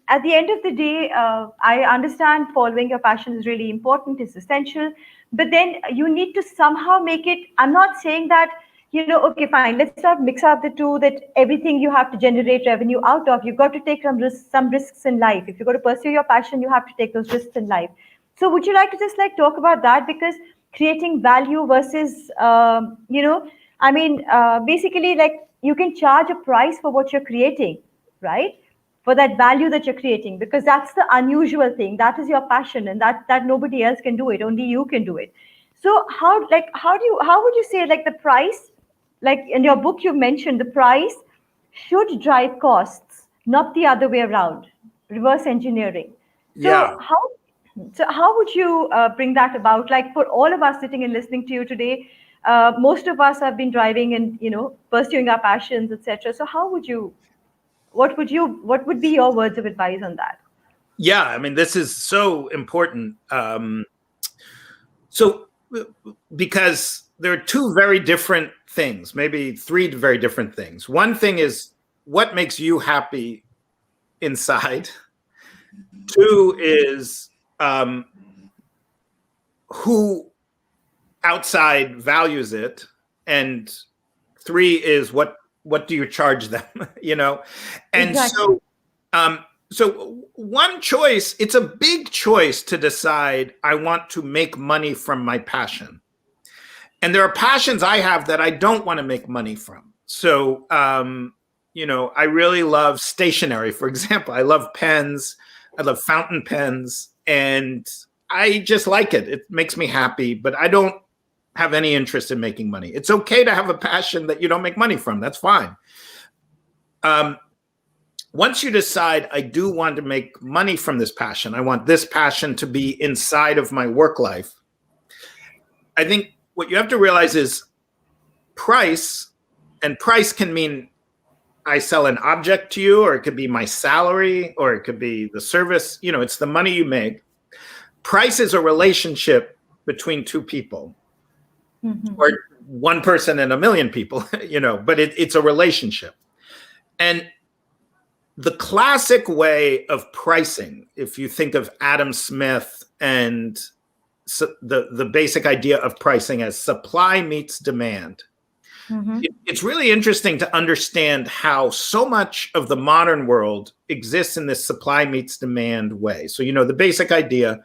At the end of the day, I understand following your passion is really important, it's essential. But then you need to somehow make it, I'm not saying that, okay, fine, let's not mix up the two, that everything you have to generate revenue out of. You've got to take some risks in life. If you're going to pursue your passion, you have to take those risks in life. So would you like to just talk about that? Because creating value versus, basically you can charge a price for what you're creating, right? For that value that you're creating, because that's the unusual thing. That is your passion, and that nobody else can do it. Only you can do it. So how would you say the price, in your book you mentioned the price should drive costs, not the other way around, reverse engineering. So how would you bring that about? For all of us sitting and listening to you today, most of us have been driving and pursuing our passions, etc. So what would be your words of advice on that? Yeah, I mean, this is so important. Because there are two very different things, maybe three very different things. One thing is what makes you happy inside. Two is who outside values it. And three is what do you charge them, And exactly. So one choice, it's a big choice to decide I want to make money from my passion. And there are passions I have that I don't want to make money from. So, I really love stationery, for example. I love pens. I love fountain pens. And I just like it. It makes me happy, but I don't have any interest in making money. It's okay to have a passion that you don't make money from. That's fine. once you decide, I do want to make money from this passion, I want this passion to be inside of my work life, I think what you have to realize is price, and price can mean I sell an object to you, or it could be my salary, or it could be the service. You know, it's the money you make. Price is a relationship between two people, or one person and a million people, you know, but it's a relationship. And the classic way of pricing, if you think of Adam Smith and the basic idea of pricing as supply meets demand, it's really interesting to understand how so much of the modern world exists in this supply meets demand way. So, you know, the basic idea,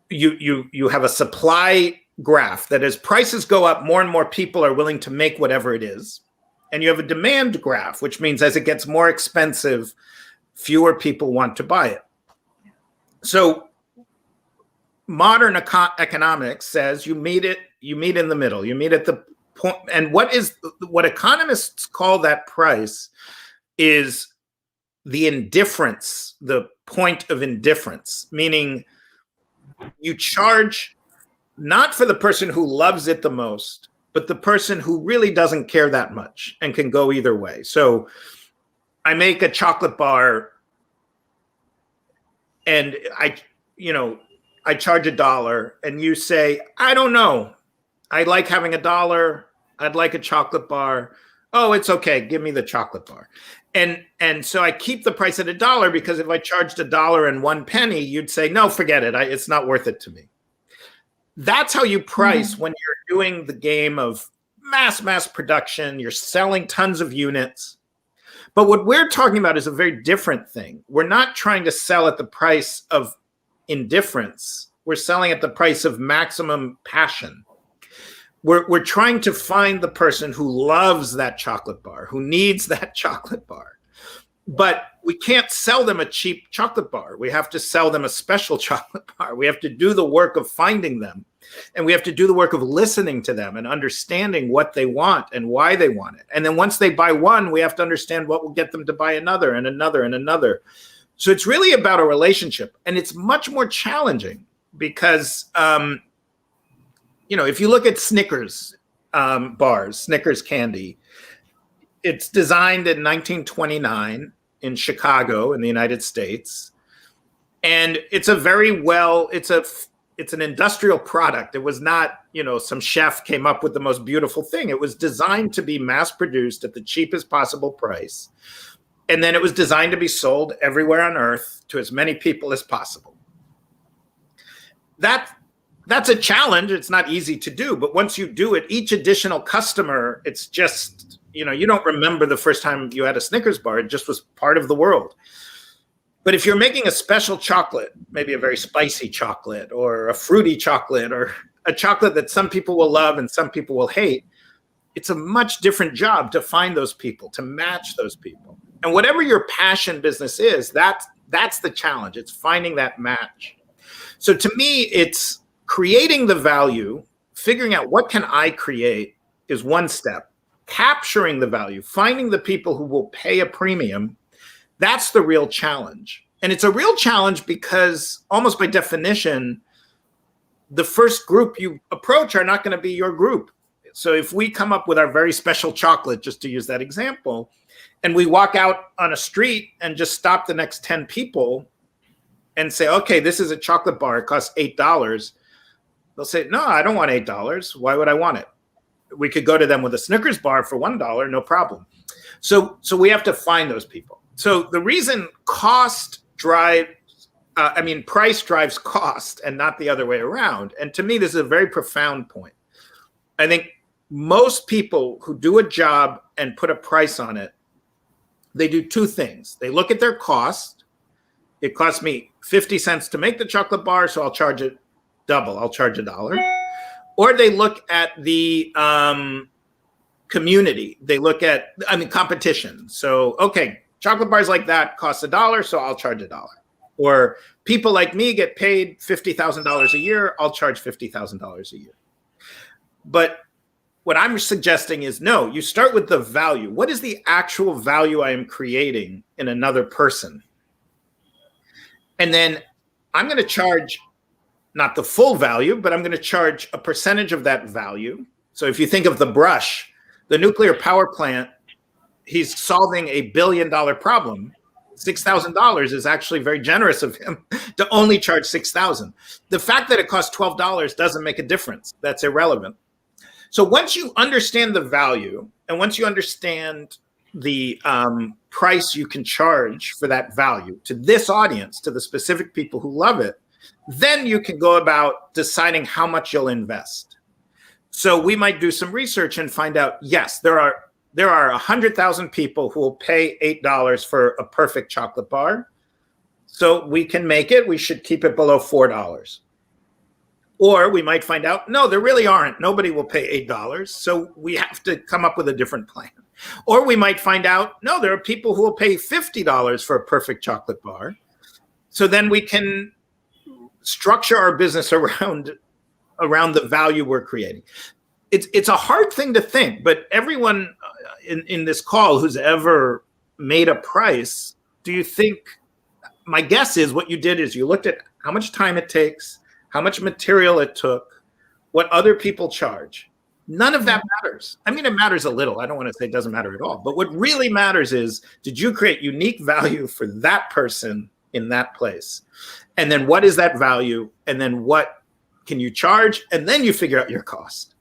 you have a supply graph that as prices go up, more and more people are willing to make whatever it is. And you have a demand graph, which means as it gets more expensive, fewer people want to buy it. So modern economics says you meet in the middle, you meet at the point. And what economists call that price is the indifference, the point of indifference, meaning you charge not for the person who loves it the most, but the person who really doesn't care that much and can go either way. So I make a chocolate bar and I charge $1, and you say, I don't know, I like having $1. I'd like a chocolate bar. Oh, it's okay. Give me the chocolate bar. And so I keep the price at $1 because if I charged $1.01, you'd say, no, forget it. It's not worth it to me. That's how you price when you're doing the game of mass production. You're selling tons of units. But what we're talking about is a very different thing. We're not trying to sell at the price of indifference. We're selling at the price of maximum passion. We're trying to find the person who loves that chocolate bar, who needs that chocolate bar. But we can't sell them a cheap chocolate bar. We have to sell them a special chocolate bar. We have to do the work of finding them. And we have to do the work of listening to them and understanding what they want and why they want it. And then once they buy one, we have to understand what will get them to buy another and another and another. So it's really about a relationship. And it's much more challenging because, if you look at Snickers bars, Snickers candy, it's designed in 1929 in Chicago in the United States. And it's it's an industrial product. It was not, some chef came up with the most beautiful thing. It was designed to be mass produced at the cheapest possible price. And then it was designed to be sold everywhere on earth to as many people as possible. That's a challenge. It's not easy to do, but once you do it, each additional customer, it's just, you don't remember the first time you had a Snickers bar. It just was part of the world. But if you're making a special chocolate, maybe a very spicy chocolate or a fruity chocolate or a chocolate that some people will love and some people will hate, it's a much different job to find those people, to match those people. And whatever your passion business is, that's the challenge. It's finding that match. So to me, it's creating the value, figuring out what can I create is one step. Capturing the value, finding the people who will pay a premium, that's the real challenge. And it's a real challenge because almost by definition, the first group you approach are not going to be your group. So if we come up with our very special chocolate, just to use that example, and we walk out on a street and just stop the next 10 people and say, okay, this is a chocolate bar, it costs $8. They'll say, no, I don't want $8. Why would I want it? We could go to them with a Snickers bar for $1, no problem. So we have to find those people. So the reason price drives cost and not the other way around. And to me, this is a very profound point. I think most people who do a job and put a price on it, they do two things. They look at their cost. It costs me 50 cents to make the chocolate bar, so I'll charge it double. I'll charge $1. Or they look at the community. They look at, competition. So, okay, chocolate bars like that cost $1, so I'll charge $1. Or people like me get paid $50,000 a year, I'll charge $50,000 a year. But what I'm suggesting is, no, you start with the value. What is the actual value I am creating in another person? And then I'm going to charge not the full value, but I'm going to charge a percentage of that value. So if you think of the brush, the nuclear power plant, he's solving $1 billion problem. $6,000 is actually very generous of him to only charge $6,000. The fact that it costs $12 doesn't make a difference. That's irrelevant. So once you understand the value, and once you understand the price you can charge for that value to this audience, to the specific people who love it, then you can go about deciding how much you'll invest. So we might do some research and find out, yes, there are 100,000 people who will pay $8 for a perfect chocolate bar. So we can make it. We should keep it below $4. Or we might find out, no, there really aren't. Nobody will pay $8. So we have to come up with a different plan. Or we might find out, no, there are people who will pay $50 for a perfect chocolate bar. So then we can structure our business around the value we're creating. It's a hard thing to think, but everyone in this call who's ever made a price, do you think, my guess is what you did is you looked at how much time it takes, how much material it took, what other people charge. None of that matters. I mean, it matters a little. I don't want to say it doesn't matter at all. But what really matters is, did you create unique value for that person in that place? And then what is that value? And then what can you charge? And then you figure out your cost.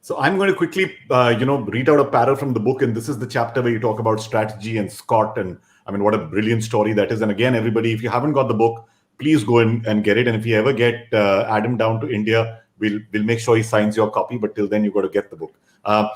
So I'm going to quickly, read out a para from the book. And this is the chapter where you talk about strategy and Scott. And I mean, what a brilliant story that is. And again, everybody, if you haven't got the book, please go in and get it. And if you ever get Adam down to India, we'll make sure he signs your copy. But till then, you've got to get the book.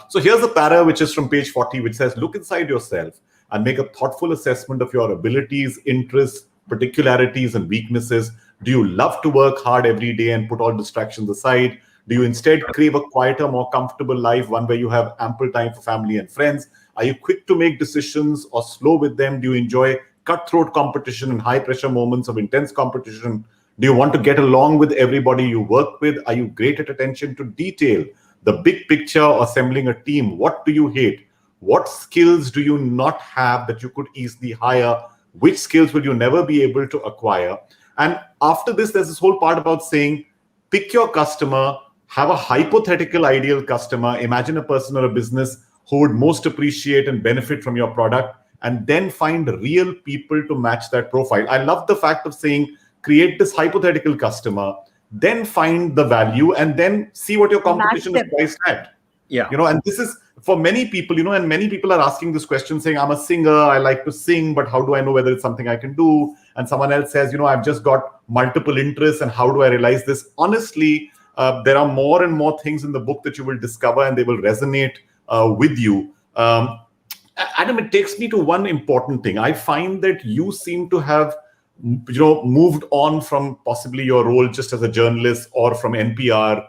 So here's a para, which is from page 40, which says, look inside yourself and make a thoughtful assessment of your abilities, interests, particularities, and weaknesses. Do you love to work hard every day and put all distractions aside? Do you instead crave a quieter, more comfortable life, one where you have ample time for family and friends? Are you quick to make decisions or slow with them? Do you enjoy cutthroat competition and high-pressure moments of intense competition? Do you want to get along with everybody you work with? Are you great at attention to detail, the big picture, or assembling a team? What do you hate? What skills do you not have that you could easily hire? Which skills will you never be able to acquire? And after this, there's this whole part about saying, pick your customer, have a hypothetical ideal customer, imagine a person or a business who would most appreciate and benefit from your product, and then find real people to match that profile. I love the fact of saying, create this hypothetical customer, then find the value, and then see what your competition is priced at. Yeah. And this is for many people, and many people are asking this question saying, I'm a singer, I like to sing, but how do I know whether it's something I can do? And someone else says, I've just got multiple interests, and how do I realize this? Honestly, there are more and more things in the book that you will discover, and they will resonate with you. Adam, it takes me to one important thing. I find that you seem to have, moved on from possibly your role just as a journalist or from NPR,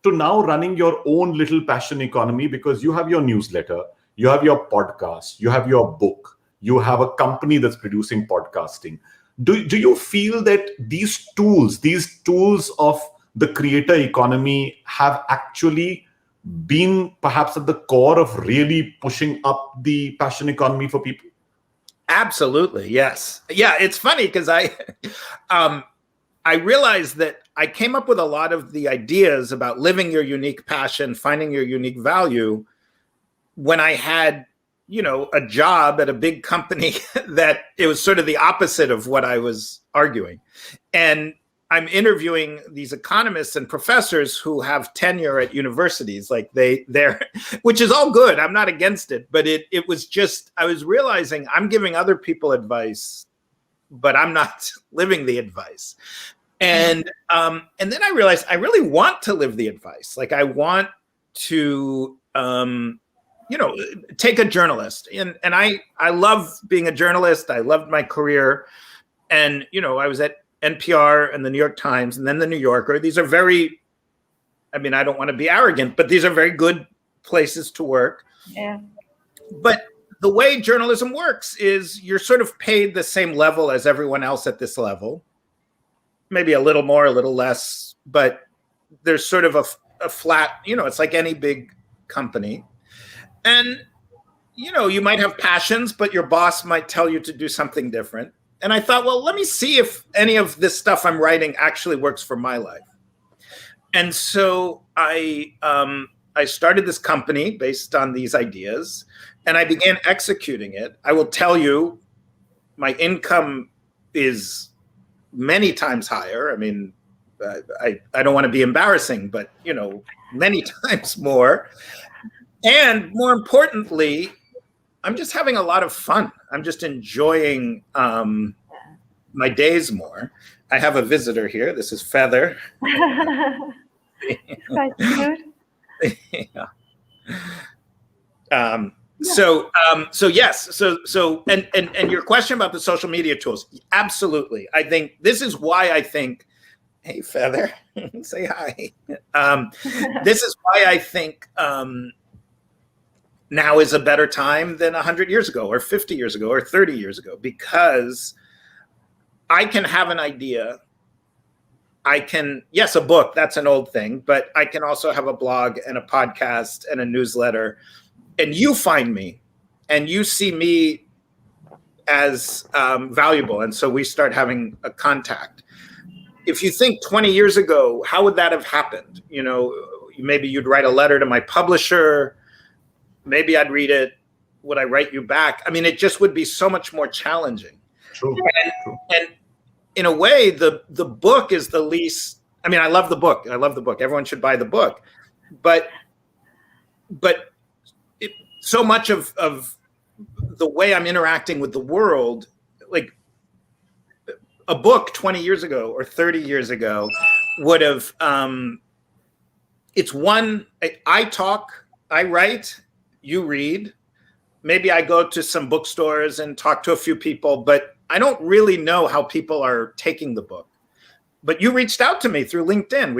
to now running your own little passion economy, because you have your newsletter, you have your podcast, you have your book, you have a company that's producing podcasting. Do you feel that these tools of the creator economy have actually been perhaps at the core of really pushing up the passion economy for people? Absolutely, yes. Yeah, it's funny because I realized that I came up with a lot of the ideas about living your unique passion, finding your unique value, when I had, a job at a big company that it was sort of the opposite of what I was arguing. And I'm interviewing these economists and professors who have tenure at universities, like they're, which is all good. I'm not against it, but it was just, I was realizing I'm giving other people advice, but I'm not living the advice. And then I realized I really want to live the advice. Like I want to, take a journalist, and I love being a journalist. I loved my career, and I was at NPR and the New York Times and then the New Yorker. These are very, I don't want to be arrogant, but these are very good places to work. Yeah. But the way journalism works is you're sort of paid the same level as everyone else at this level, maybe a little more, a little less, but there's sort of a flat, it's like any big company. And, you might have passions, but your boss might tell you to do something different. And I thought, well, let me see if any of this stuff I'm writing actually works for my life. And so I started this company based on these ideas, and I began executing it. I will tell you, my income is many times higher. I mean, I don't want to be embarrassing, but, many times more. And more importantly, I'm just having a lot of fun. I'm just enjoying my days more. I have a visitor here. This is Feather. Quite cute. Yeah. So yes. So your question about the social media tools, absolutely. I think this is why I think, hey, Feather, say hi. This is why I think now is a better time than 100 years ago or 50 years ago or 30 years ago, because I can have an idea. I can, yes, a book, that's an old thing, but I can also have a blog and a podcast and a newsletter, and you find me and you see me as valuable. And so we start having a contact. If you think 20 years ago, how would that have happened? Maybe you'd write a letter to my publisher. Maybe I'd read it. Would I write you back? I mean, it just would be so much more challenging. True. And in a way, the book is the least. I mean, I love the book. Everyone should buy the book. But so much of the way I'm interacting with the world, like a book 20 years ago or 30 years ago would have, it's one, I talk, I write, you read. Maybe I go to some bookstores and talk to a few people, but I don't really know how people are taking the book. But you reached out to me through LinkedIn.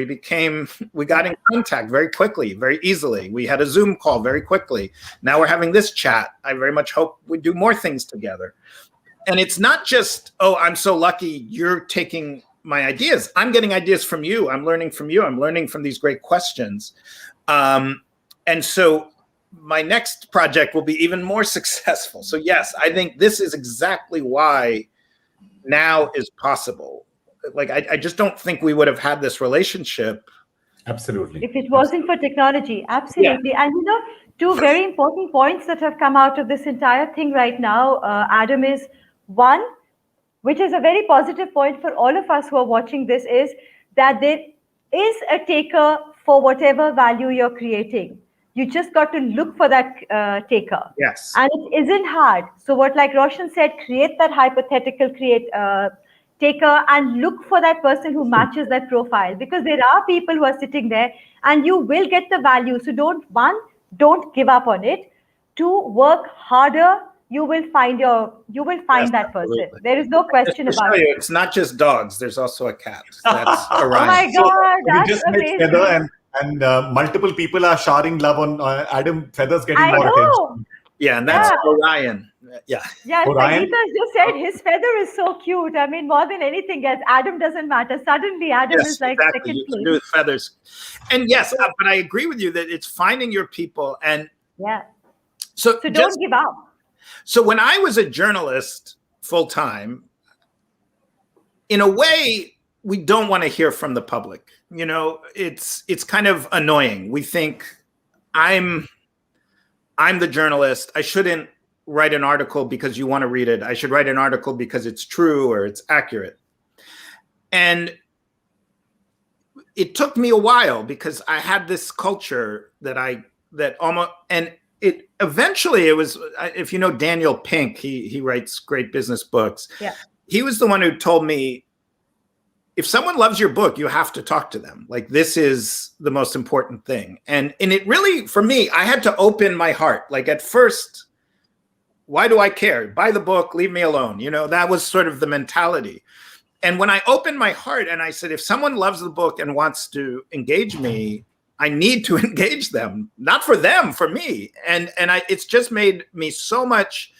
We got in contact very quickly, very easily. We had a Zoom call very quickly. Now we're having this chat. I very much hope we do more things together. And it's not just, oh, I'm so lucky you're taking my ideas. I'm getting ideas from you. I'm learning from you. I'm learning from these great questions. And so my next project will be even more successful. So yes, I think this is exactly why now is possible. Like, I just don't think we would have had this relationship. Absolutely. If it wasn't for technology, absolutely. Yeah. And two very important points that have come out of this entire thing right now, Adam, is one, which is a very positive point for all of us who are watching this, is that there is a taker for whatever value you're creating. You just got to look for that taker. Yes. And it isn't hard. So like Roshan said, create that hypothetical taker and look for that person who matches that profile, because there are people who are sitting there and you will get the value. So don't give up on it. Two, work harder. You will find that person. There is no question about it. It's not just dogs. There's also a cat. That's Oh my God, that's you just amazing. met Feather and multiple people are showering love on Adam. Feather's getting I more know. attention. Yeah, and that's Orion. Yeah. Yeah, Orion? Sangeeta just said his feather is so cute. I mean, more than anything else, Adam doesn't matter. Suddenly, Adam is like exactly. second You can place. do with feathers. And yes, but I agree with you that it's finding your people. And yeah. So don't give up. So when I was a journalist full time, in a way, we don't want to hear from the public. It's kind of annoying. We think I'm the journalist. I shouldn't write an article because you want to read it. I should write an article because it's true or it's accurate. And it took me a while because I had this culture eventually it was, if you know Daniel Pink, he writes great business books. Yeah. He was the one who told me, if someone loves your book, you have to talk to them. Like, this is the most important thing. And it really, for me, I had to open my heart. Like, at first, why do I care? Buy the book, leave me alone. That was sort of the mentality. And when I opened my heart and I said, if someone loves the book and wants to engage me, I need to engage them, not for them, for me. And it's just made me so much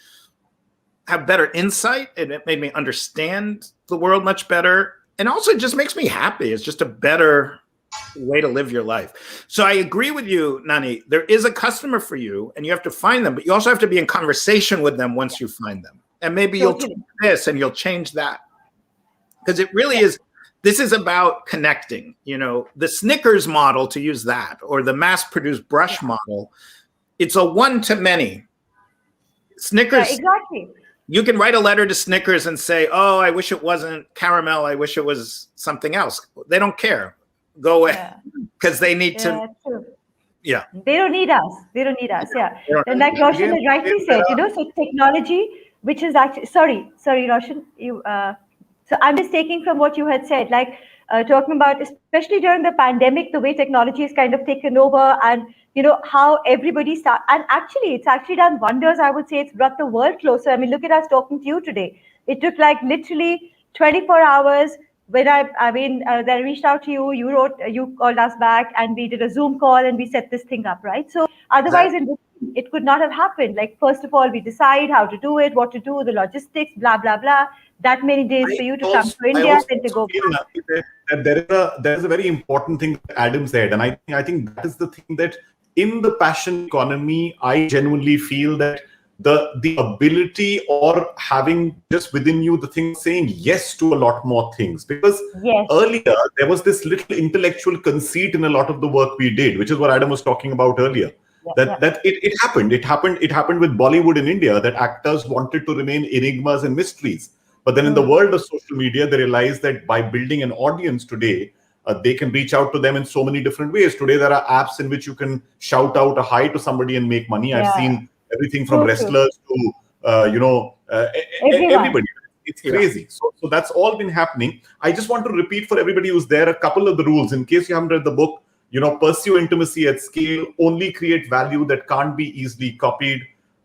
have better insight, and it made me understand the world much better. And also it just makes me happy. It's just a better way to live your life. So I agree with you, Nani. There is a customer for you, and you have to find them, but you also have to be in conversation with them once you find them. And maybe you'll do this and you'll change that. Because it really is, this is about connecting. The Snickers model, to use that, or the mass-produced brush model, it's a one-to-many. Snickers, exactly. You can write a letter to Snickers and say, oh, I wish it wasn't caramel. I wish it was something else. They don't care. Go away. Because they need to. True. Yeah. They don't need us. Yeah. And like Roshan has rightly said, so technology, which is actually, sorry, Roshan, so I'm just taking from what you had said, like talking about, especially during the pandemic, the way technology has kind of taken over, and how everybody and actually it's actually done wonders. I would say it's brought the world closer. I mean, look at us talking to you today. It took like literally 24 hours when then I reached out to you, you called us back, and we did a Zoom call and we set this thing up, right? So otherwise it could not have happened. Like, first of all, we decide how to do it, what to do, the logistics, blah, blah, blah. That many days for you to come to India, then to go back. That there is a very important thing that Adam said, and I think that is the thing that in the passion economy, I genuinely feel that the ability or having just within you the thing saying yes to a lot more things, because earlier there was this little intellectual conceit in a lot of the work we did, which is what Adam was talking about earlier. That it happened with Bollywood in India, that actors wanted to remain enigmas and mysteries. But then in the world of social media, they realized that by building an audience today, they can reach out to them in so many different ways. Today, there are apps in which you can shout out a hi to somebody and make money. I've seen everything from wrestlers to, everybody. It's crazy. So that's all been happening. I just want to repeat for everybody who's there a couple of the rules. In case you haven't read the book, pursue intimacy at scale, only create value that can't be easily copied.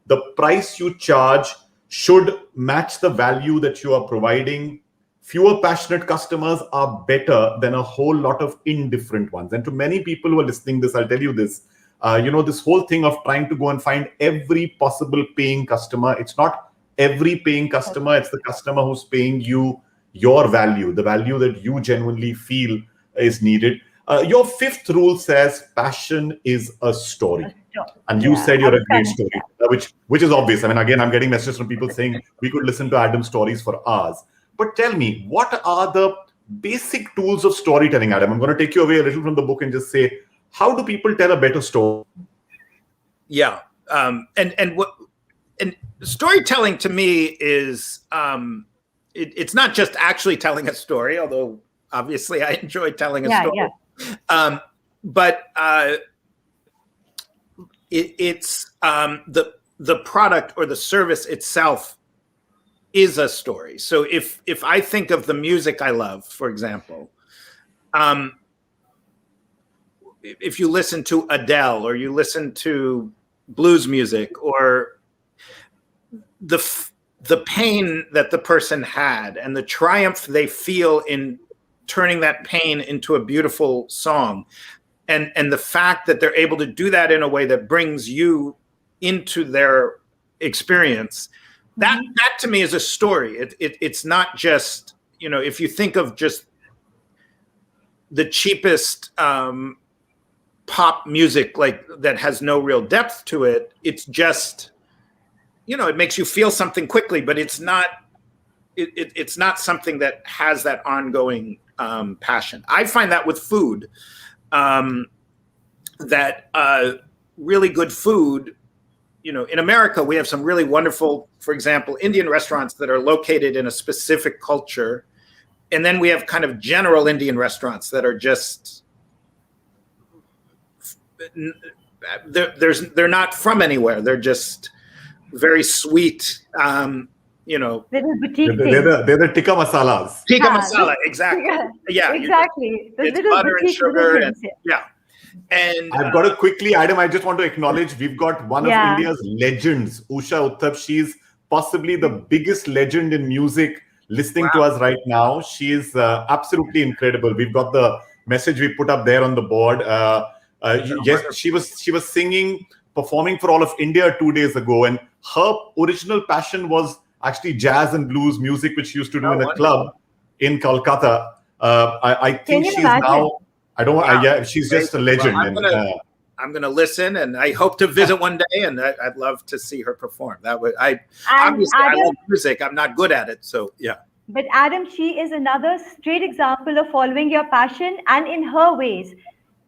The price you charge should match the value that you are providing. Fewer passionate customers are better than a whole lot of indifferent ones. And to many people who are listening to this, I'll tell you this, this whole thing of trying to go and find every possible paying customer, it's not every paying customer, it's the customer who's paying you your value, the value that you genuinely feel is needed. Your fifth rule says passion is a story. And you said you're a great story, which is obvious. I mean, again, I'm getting messages from people saying we could listen to Adam's stories for hours. But tell me, what are the basic tools of storytelling, Adam? I'm going to take you away a little from the book and just say, how do people tell a better story? Yeah. And storytelling to me is, it's not just actually telling a story, although obviously I enjoy telling a story. Yeah. But it's the product or the service itself is a story. So if I think of the music I love, for example, if you listen to Adele or you listen to blues music, or the pain that the person had and the triumph they feel in turning that pain into a beautiful song, and the fact that they're able to do that in a way that brings you into their experience, that to me is a story. It's not just, if you think of just the cheapest pop music, like that has no real depth to it, it's just, it makes you feel something quickly, but it's not something that has that ongoing passion. I find that with food, that really good food, in America, we have some really wonderful, for example, Indian restaurants that are located in a specific culture. And then we have kind of general Indian restaurants that are just, they're not from anywhere. They're just very sweet, little boutique they're the tikka masalas. Tikka masala, exactly. Yeah, exactly. It's butter and sugar. And I've got to quickly, Adam, I just want to acknowledge we've got one of India's legends, Usha Utthap. She's possibly the biggest legend in music listening to us right now. She is absolutely incredible. We've got the message we put up there on the board. Yes, she was singing, performing for all of India 2 days ago, and her original passion was actually jazz and blues music, which she used to do in a club in Kolkata. I think she's now I don't. Wow. Yeah, she's just a legend. Well, I'm gonna listen, and I hope to visit one day, and I'd love to see her perform. That would obviously Adam, I love music. I'm not good at it, so yeah. But Adam, she is another straight example of following your passion, and in her ways.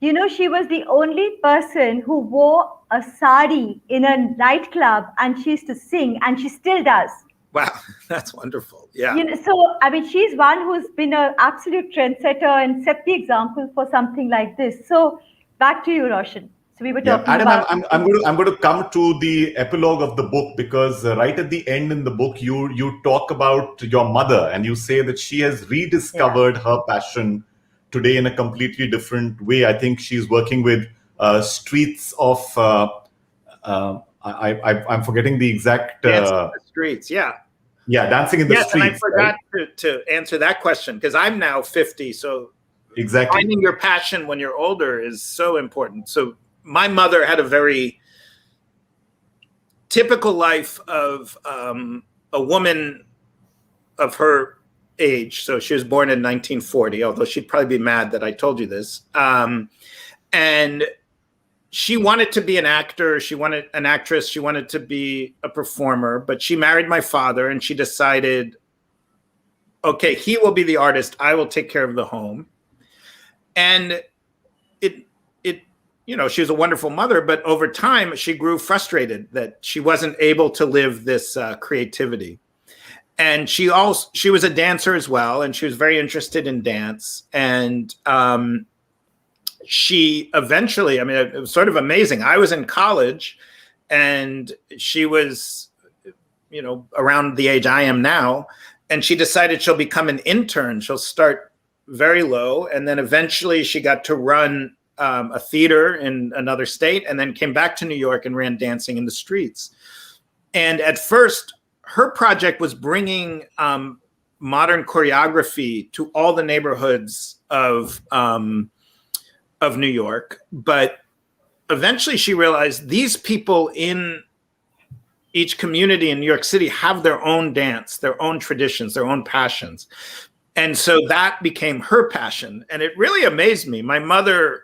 You know, she was the only person who wore a sari in a nightclub, and she used to sing, and she still does. Wow, that's wonderful. Yeah. You know, so I mean, she's one who's been an absolute trendsetter and set the example for something like this. So back to you, Roshan. So we were talking Adam, about. I'm going to come to the epilogue of the book, because right at the end in the book, you talk about your mother, and you say that she has rediscovered her passion today in a completely different way. I think she's working with streets of. I'm forgetting the exact. Dancing in the streets, yeah. Yeah, dancing in the streets. And I forgot to answer that question, because I'm now 50, so exactly finding your passion when you're older is so important. So my mother had a very typical life of a woman of her age. So she was born in 1940, although she'd probably be mad that I told you this. And she wanted to be an actor. She wanted an actress. She wanted to be a performer, but she married my father, and she decided, okay, he will be the artist. I will take care of the home. And you know, she was a wonderful mother, but over time she grew frustrated that she wasn't able to live this creativity. And she was a dancer as well, and she was very interested in dance. And she eventually, I mean, it was sort of amazing. I was in college, and she was, you know, around the age I am now, and she decided she'll become an intern. She'll start very low, and then eventually she got to run a theater in another state, and then came back to New York and ran Dancing in the Streets. And at first, her project was bringing modern choreography to all the neighborhoods of New York. But eventually she realized these people in each community in New York City have their own dance, their own traditions, their own passions. And so that became her passion. And it really amazed me. My mother,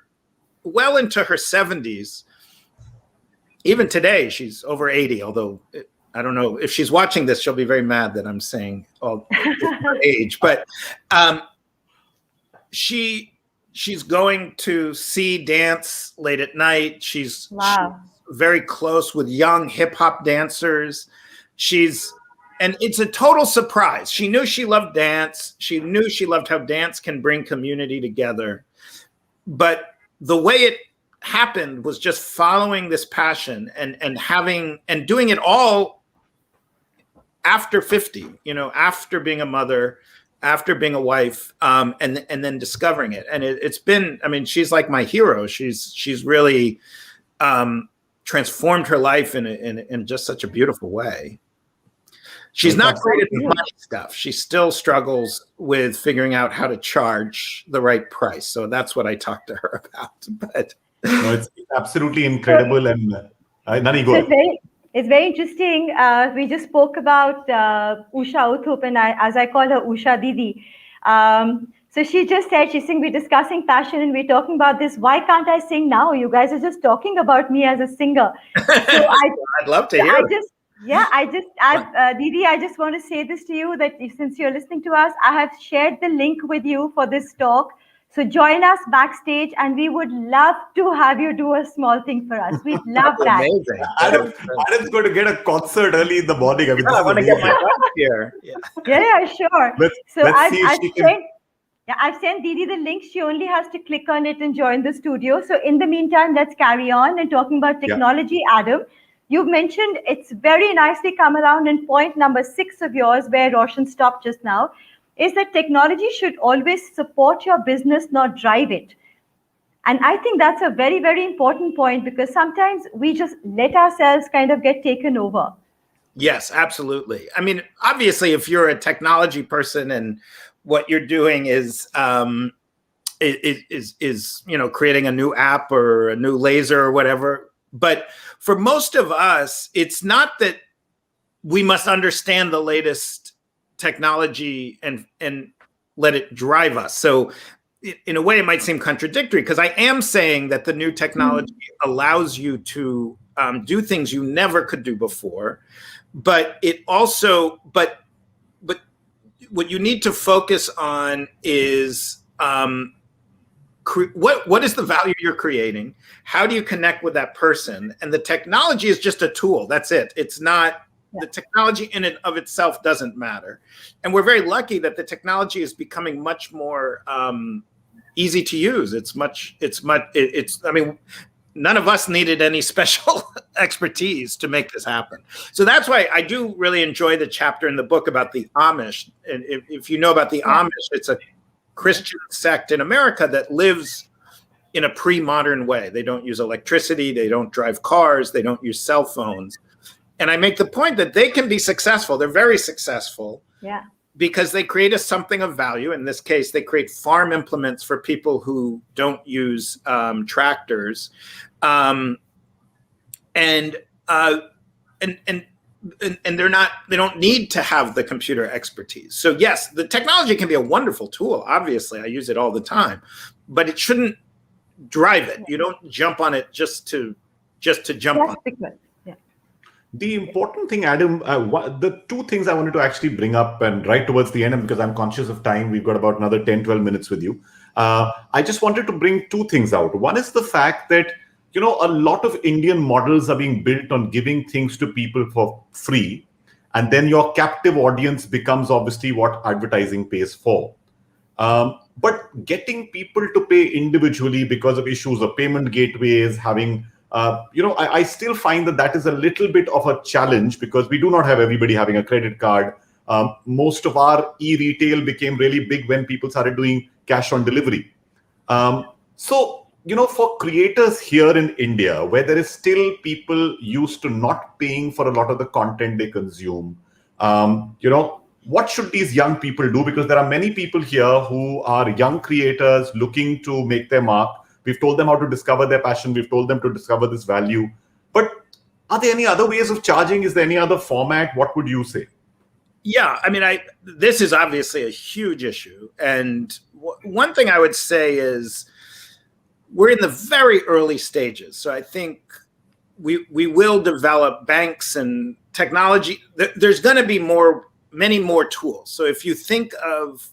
well into her 70s, even today, she's over 80, although I don't know if she's watching this, she'll be very mad that I'm saying all her age. But she's going to see dance late at night. She's very close with young hip hop dancers. And it's a total surprise. She knew she loved dance. She knew she loved how dance can bring community together. But the way it happened was just following this passion and doing it all after 50, you know, after being a mother, after being a wife, and then discovering it. And it's been, I mean, she's like my hero. She's really transformed her life in just such a beautiful way. She's not great at the money stuff. She still struggles with figuring out how to charge the right price. So that's what I talked to her about. But no, it's absolutely incredible. And Nani, go ahead. It's very interesting. We just spoke about Usha Uthup, and as I call her, Usha Didi. So she just said, she's saying we're discussing passion and we're talking about this. Why can't I sing now? You guys are just talking about me as a singer. So I'd love to hear it. Didi, I just want to say this to you, that since you're listening to us, I have shared the link with you for this talk. So join us backstage, and we would love to have you do a small thing for us. We'd love that. Amazing. Adam's going to get a concert early in the morning. I mean, I want to get my wife here. Yeah, sure. I've sent Didi the link. She only has to click on it and join the studio. So in the meantime, let's carry on and talking about technology, Adam. You've mentioned, it's very nicely come around in point number 6 of yours, where Roshan stopped just now, is that technology should always support your business, not drive it. And I think that's a very, very important point, because sometimes we just let ourselves kind of get taken over. Yes, absolutely. I mean, obviously, if you're a technology person and what you're doing is you know, creating a new app or a new laser or whatever. But for most of us, it's not that we must understand the latest technology and let it drive us. So in a way, it might seem contradictory because I am saying that the new technology allows you to do things you never could do before, but it also, but what you need to focus on is what is the value you're creating? How do you connect with that person? And the technology is just a tool. That's it. It's not. The technology in and of itself doesn't matter. And we're very lucky that the technology is becoming much more easy to use. I mean, none of us needed any special expertise to make this happen. So that's why I do really enjoy the chapter in the book about the Amish. And if you know about the Amish, it's a Christian sect in America that lives in a pre-modern way. They don't use electricity. They don't drive cars. They don't use cell phones. And I make the point that they can be successful. They're very successful because they create something of value. In this case, they create farm implements for people who don't use tractors, and they're not. They don't need to have the computer expertise. So yes, the technology can be a wonderful tool. Obviously, I use it all the time, but it shouldn't drive it. You don't jump on it just to jump on it. The important thing, Adam, the two things I wanted to actually bring up and right towards the end, and because I'm conscious of time, we've got about another 10, 12 minutes with you. I just wanted to bring two things out. One is the fact that, a lot of Indian models are being built on giving things to people for free. And then your captive audience becomes obviously what advertising pays for. But getting people to pay individually because of issues of payment gateways, having I still find that is a little bit of a challenge because we do not have everybody having a credit card. Most of our e-retail became really big when people started doing cash on delivery. So, for creators here in India, where there is still people used to not paying for a lot of the content they consume, what should these young people do? Because there are many people here who are young creators looking to make their mark. We've told them how to discover their passion. We've told them to discover this value. But are there any other ways of charging? Is there any other format? What would you say? Yeah, I mean, this is obviously a huge issue. And one thing I would say is we're in the very early stages. So I think we will develop banks and technology. There's going to be many more tools. So if you think of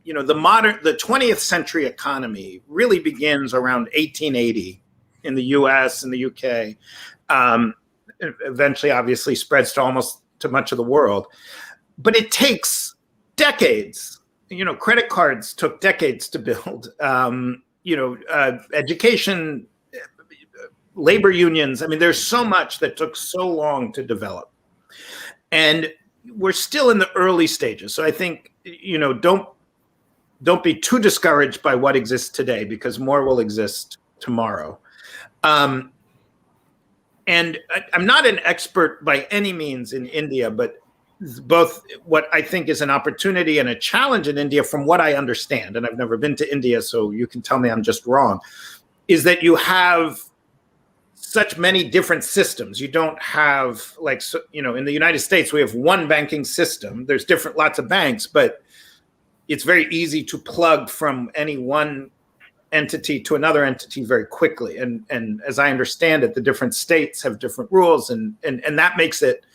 the 20th century economy really begins around 1880 in the US and the UK. Eventually, obviously, spreads to much of the world. But it takes decades. Credit cards took decades to build. Education, labor unions. I mean, there's so much that took so long to develop. And we're still in the early stages. So I think, don't be too discouraged by what exists today because more will exist tomorrow. And I'm not an expert by any means in India, but both what I think is an opportunity and a challenge in India from what I understand, and I've never been to India, so you can tell me I'm just wrong, is that you have such many different systems. You don't have in the United States, we have one banking system. There's lots of banks, but it's very easy to plug from any one entity to another entity very quickly. And as I understand it, the different states have different rules and that makes it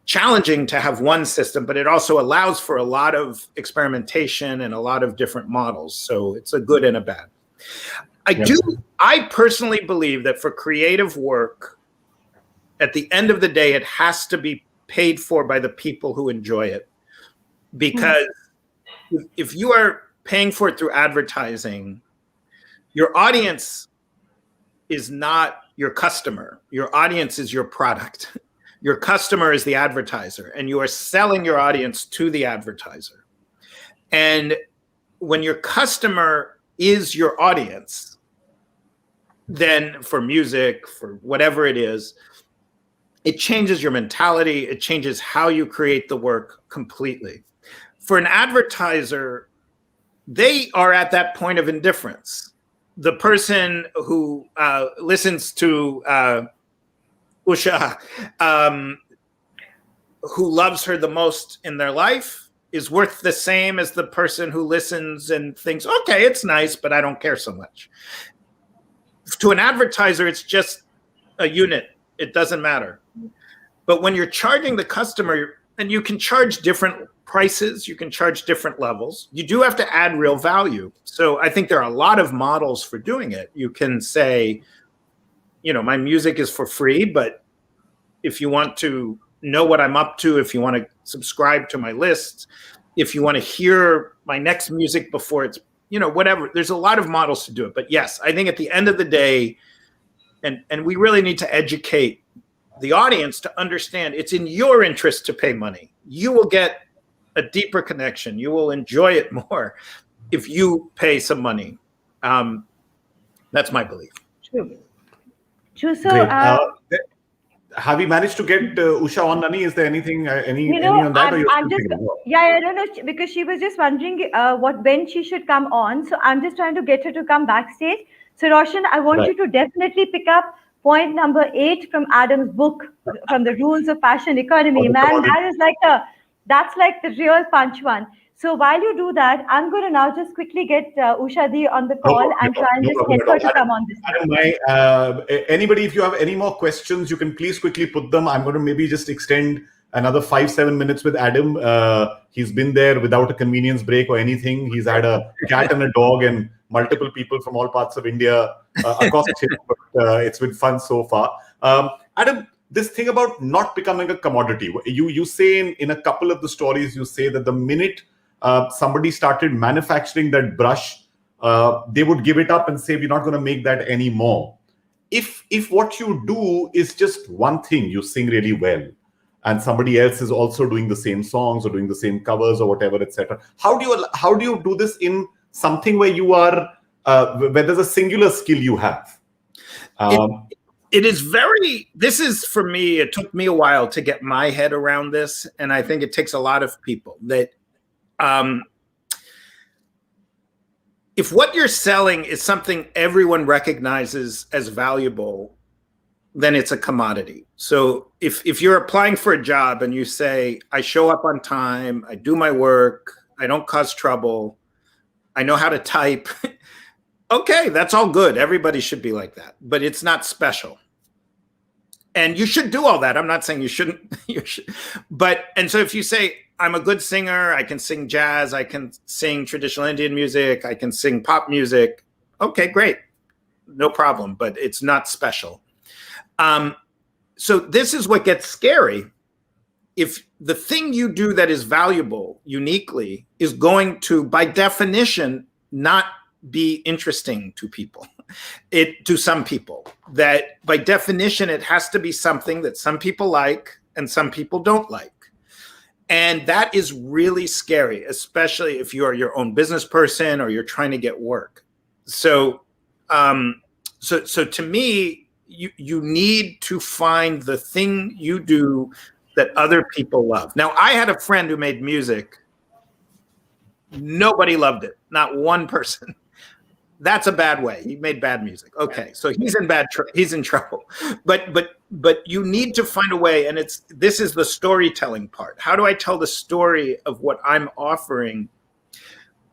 challenging to have one system, but it also allows for a lot of experimentation and a lot of different models. So it's a good and a bad. I personally believe that for creative work, at the end of the day, it has to be paid for by the people who enjoy it. Because if you are paying for it through advertising, your audience is not your customer. Your audience is your product. Your customer is the advertiser, and you are selling your audience to the advertiser. And when your customer is your audience, then for music, for whatever it is, it changes your mentality. It changes how you create the work completely. For an advertiser, they are at that point of indifference. The person who listens to Usha, who loves her the most in their life, is worth the same as the person who listens and thinks, okay, it's nice, but I don't care so much. To an advertiser, it's just a unit. It doesn't matter. But when you're charging the customer, and you can charge different prices, you can charge different levels, you do have to add real value. So I think there are a lot of models for doing it. You can say, you know, my music is for free, but if you want to know what I'm up to, if you want to subscribe to my list, if you want to hear my next music before it's, you know, whatever, there's a lot of models to do it. But yes, I think at the end of the day, and we really need to educate the audience to understand it's in your interest to pay money. You will get a deeper connection. You will enjoy it more if you pay some money. That's my belief. True. True. So, have we managed to get Usha on, Nani? Is there anything, any on that? No, because she was just wondering when she should come on. So I'm just trying to get her to come backstage. So Roshan, I want you to definitely pick up point number 8 from Adam's book, from the Rules of Passion Economy. Man, that's like the real punch one. So while you do that, I'm going to now just quickly get Usha Di on the call and try and just get her to come on this. Anybody, if you have any more questions, you can please quickly put them. I'm going to maybe just extend another 5-7 minutes with Adam. He's been there without a convenience break or anything. He's had a cat and a dog and multiple people from all parts of India accosted him, but it's been fun so far. Adam, this thing about not becoming a commodity, you say in a couple of the stories, you say that the minute somebody started manufacturing that brush, they would give it up and say, we're not going to make that anymore. If what you do is just one thing, you sing really well, and somebody else is also doing the same songs or doing the same covers or whatever, etc. How do you do this in something where you are where there's a singular skill you have? It is this is for me, it took me a while to get my head around this. And I think it takes a lot of people that if what you're selling is something everyone recognizes as valuable, then it's a commodity. So if you're applying for a job and you say, I show up on time, I do my work, I don't cause trouble, I know how to type, okay, that's all good. Everybody should be like that, but it's not special. And you should do all that. I'm not saying you shouldn't, and so if you say, I'm a good singer, I can sing jazz, I can sing traditional Indian music, I can sing pop music, okay, great, no problem, but it's not special. So this is what gets scary. If the thing you do that is valuable uniquely is going to, by definition, not be interesting to people, to some people, that by definition, it has to be something that some people like and some people don't like. And that is really scary, especially if you are your own business person or you're trying to get work. So to me, you need to find the thing you do that other people love. Now, I had a friend who made music. Nobody loved it. Not one person. That's a bad way. He made bad music. Okay, so he's in trouble. But you need to find a way, and this is the storytelling part. How do I tell the story of what I'm offering?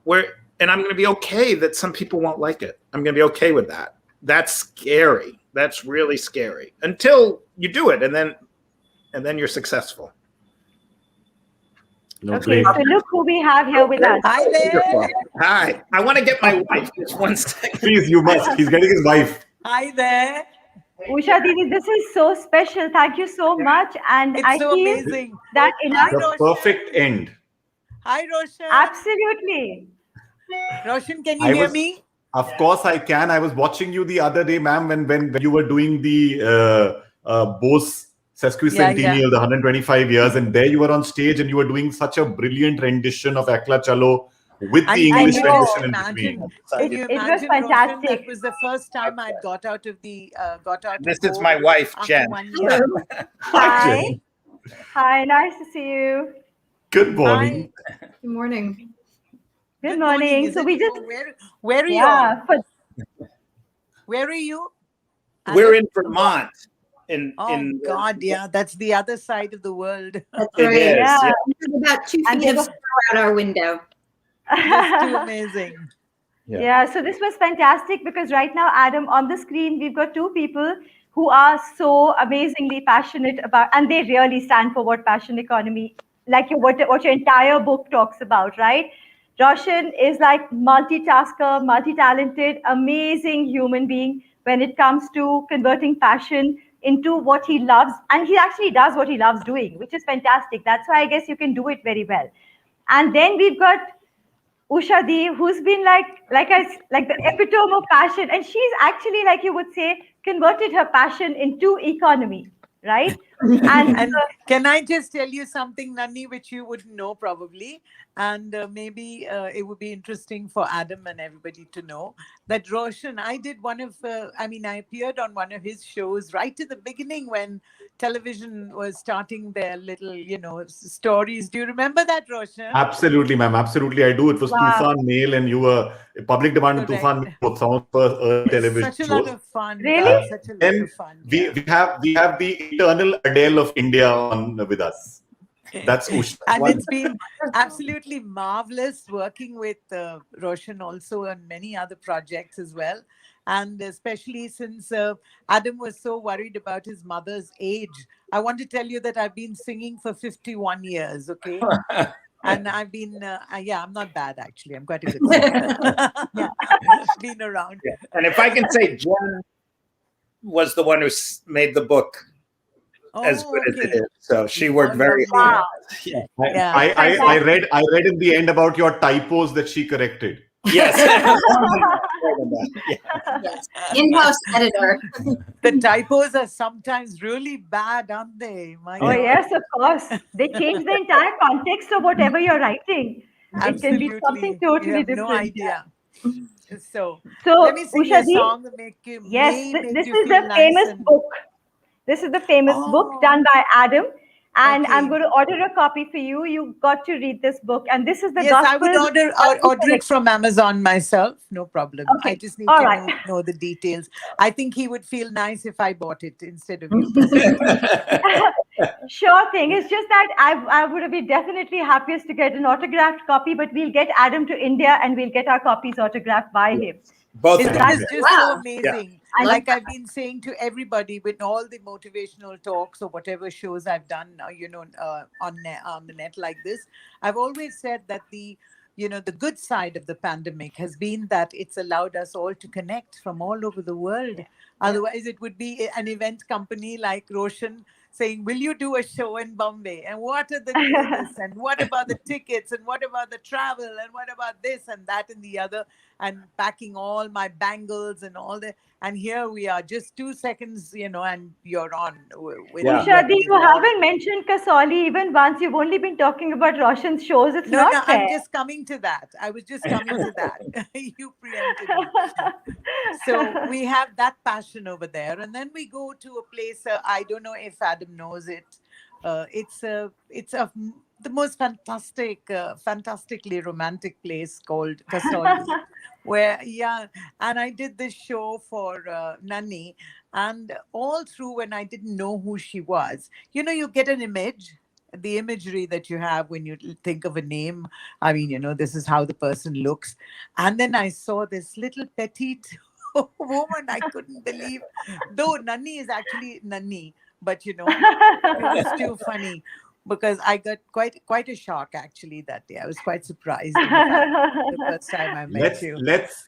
And I'm going to be okay that some people won't like it. I'm going to be okay with that. That's scary. That's really scary until you do it, and then you're successful. Okay, so look who we have here with us. Hi there. Hi. I want to get my wife. Just 1 second. Please, you must. He's getting his wife. Hi there. Usha Didi, this is so special. Thank you so much. And It's so feel amazing. that The perfect end. Hi, Roshan. Absolutely. Roshan, can you hear me? Of course I can. I was watching you the other day, ma'am, when you were doing the Bose sesquicentennial, the 125 years, and there you were on stage and you were doing such a brilliant rendition of Ekla Chalo with the English rendition in between. It was fantastic. Roshan, that was the first time I got out of the This is my wife, Jen. Hi. Hi, nice to see you. Good morning. Good morning. Good morning. So we just where are you? But Where are you? We're in Vermont. Oh God, yeah, that's the other side of the world. That's It right. is, Yeah. yeah. We have about 2 And feet they of snow out our window. Just too amazing. Yeah, so this was fantastic because right now, Adam, on the screen, we've got two people who are so amazingly passionate about, and they really stand for what passion economy, like what your entire book talks about, right? Roshan is like multitasker, multi-talented, amazing human being when it comes to converting passion into what he loves, and he actually does what he loves doing, which is fantastic. That's why I guess you can do it very well. And then we've got Usha Di, who's been like the epitome of passion, and she's actually, like you would say, converted her passion into economy, right? And And can I just tell you something, Nani, which you wouldn't know probably, and maybe it would be interesting for Adam and everybody to know that Roshan, I did I appeared on one of his shows right at the beginning when television was starting their little, stories. Do you remember that, Roshan? Absolutely, ma'am. Absolutely, I do. It was wow, Tufan Mail, and you were Public Demand and Correct. Tufan Mail, both some of the early television Such a lot shows. of fun. really? Yeah, such a lot Then of fun. we have the eternal Adele of India on with us. That's Usha. And it's been absolutely marvelous working with Roshan also on many other projects as well. And especially since Adam was so worried about his mother's age, I want to tell you that I've been singing for 51 years, okay? And I've been, I'm not bad actually. I'm quite a good singer. Been around. Yeah. And if I can say, Jen was the one who made the book as good as it is. So she worked very hard. Wow. Yeah. I read in the end about your typos that she corrected. Yes. Yes. In-house editor. The typos are sometimes really bad, aren't they? My Oh God. yes, of course. They change the entire context of whatever you're writing. It can be something Absolutely. totally You have different. no idea. So So, let me sing you a Usha Di, song that make you yes, make this you is feel the nice famous and book. This is the famous book Oh, done by Adam, and I'm okay. going to order a copy for you. You've got to read this book, and this is the Yes, I would gospel. order it from Amazon myself. No problem. I Okay, just need all to right. know the details. I think he would feel nice if I bought it instead of you. Presenting. Sure thing. It's just that I would be definitely happiest to get an autographed copy, but we'll get Adam to India and we'll get our copies autographed by him. Both Is of It that them. is just so Wow. amazing. And Like I've been saying to everybody with all the motivational talks or whatever shows I've done, on the net like this, I've always said that the good side of the pandemic has been that it's allowed us all to connect from all over the world. Otherwise, it would be an event company like Roshan saying, "Will you do a show in Bombay? And what are the this? And what about the tickets? And what about the travel? And what about this and that and the other?" And packing all my bangles and all that. And here we are, just 2 seconds, and you're on with Yeah. Usha Di, with you all- haven't mentioned Kasoli even once. You've only been talking about Roshan's shows. It's No, not fair. I'm just coming to that. I was just coming to that. You preempted me. So we have that passion over there, and then we go to a place. I don't know if Adam knows it. It's the most fantastically romantic place called Kasoli, where and I did this show for Nani, and all through when I didn't know who she was, you get an image. The imagery that you have when you think of a name, I mean, this is how the person looks. And then I saw this little petite woman I couldn't believe, though Nani is actually Nani, but it was too funny because I got quite a shock actually that day. I was quite surprised in fact, the first time I met you.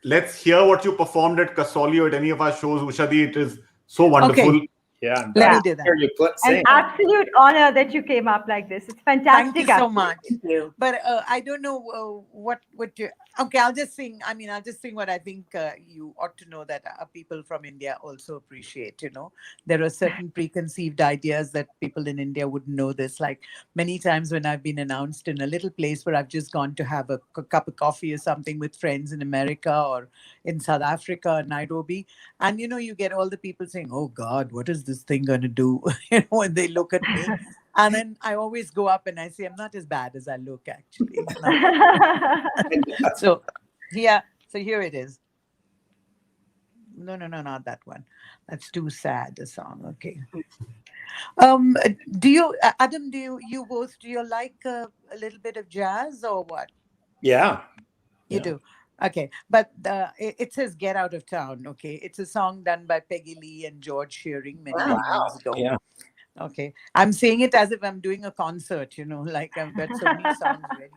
Let's hear what you performed at Kasoli or at any of our shows, Usha Di. It is so wonderful. Okay. Yeah. Let me do that. Here you put An sing. absolute honor that you came up like this. It's fantastic. Thank you so actually. much. Thank you. But I don't know what you. Okay, I'll just sing. I mean, I'll just sing what I think you ought to know that people from India also appreciate. There are certain preconceived ideas that people in India wouldn't know this. Like many times when I've been announced in a little place where I've just gone to have a cup of coffee or something with friends in America or in South Africa or Nairobi, and you get all the people saying, "Oh God, what is this thing going to do?" When they look at me. And then I always go up and I say, I'm not as bad as I look, actually. So here it is. No, not that one. That's too sad, a song. Okay. Do you, Adam, you both, do you like a little bit of jazz or what? Yeah. You do. Okay. But it says Get Out of Town. Okay. It's a song done by Peggy Lee and George Shearing many, many years ago. Yeah. Okay. I'm saying it as if I'm doing a concert, like I've got so many songs ready,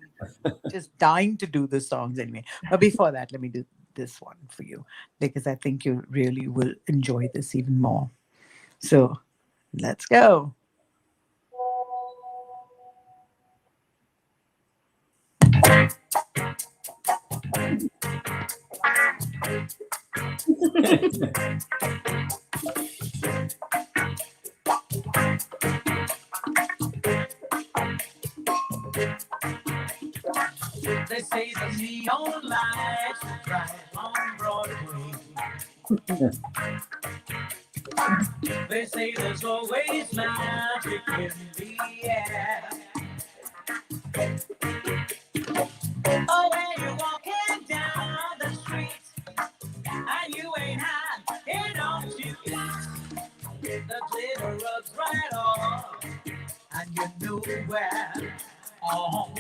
just dying to do the songs anyway. But before that, let me do this one for you because I think you really will enjoy this even more. So let's go. They say the neon lights are bright on Broadway. They say there's always magic in the air. Oh, when you're walking down the street and you ain't had enough to eat, the glitter rubs right off and you know where. Oh.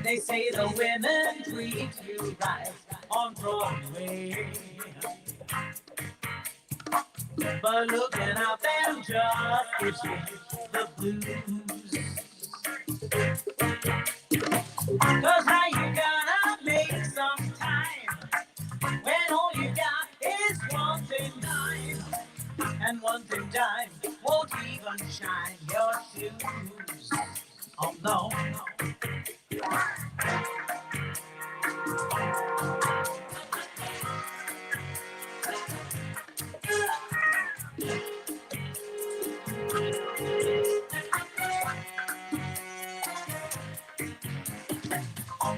They say the women treat you right on Broadway, but looking out them just gives you the blues. 'Cause how you gonna make some time when all you got is one thing dime, and one thing dime won't even shine your shoes. Oh no.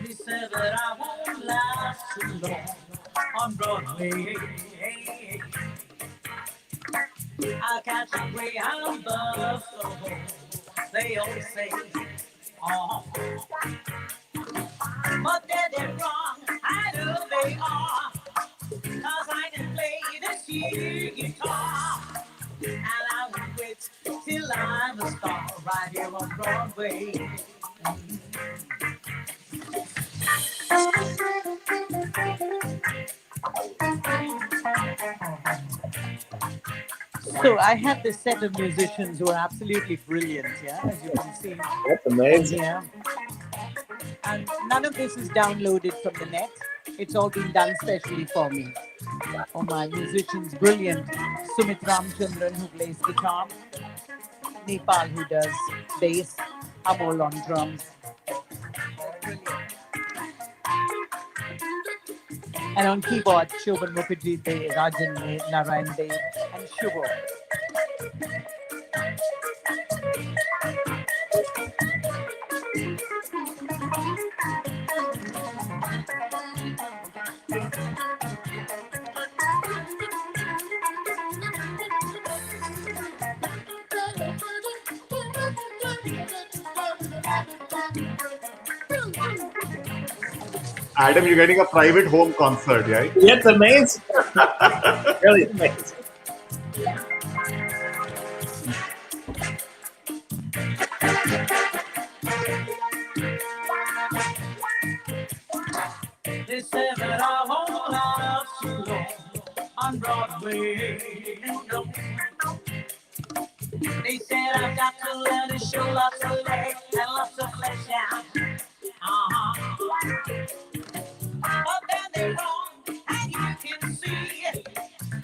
They said that I won't last too long on Broadway. I'll catch a Greyhound bus, so they all say, oh. But they're wrong, I know they are, 'cause I can play this here guitar, and I will wait till I'm a star right here on Broadway. So I have this set of musicians who are absolutely brilliant, yeah, as you can see. That's amazing. Yeah. And none of this is downloaded from the net. It's all been done specially for me. Oh, my musicians, brilliant. Sumit Ramchandran, who plays guitar. Nepal, who does bass. Amol on drums. Brilliant. And on keyboard, Shobhan Mukherjee, Rajan Narayan Dev, and Shubho. Adam, you're getting a private home concert, right? It's amazing. Really amazing. They said that I won't last too long on Broadway. No. They said I've got to learn to show lots of leg and lots of flesh out. But then they're wrong, and you can see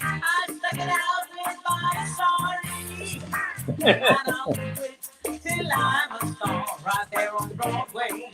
I stuck it out with my sorry. And I'll quit till I'm a star right there on Broadway.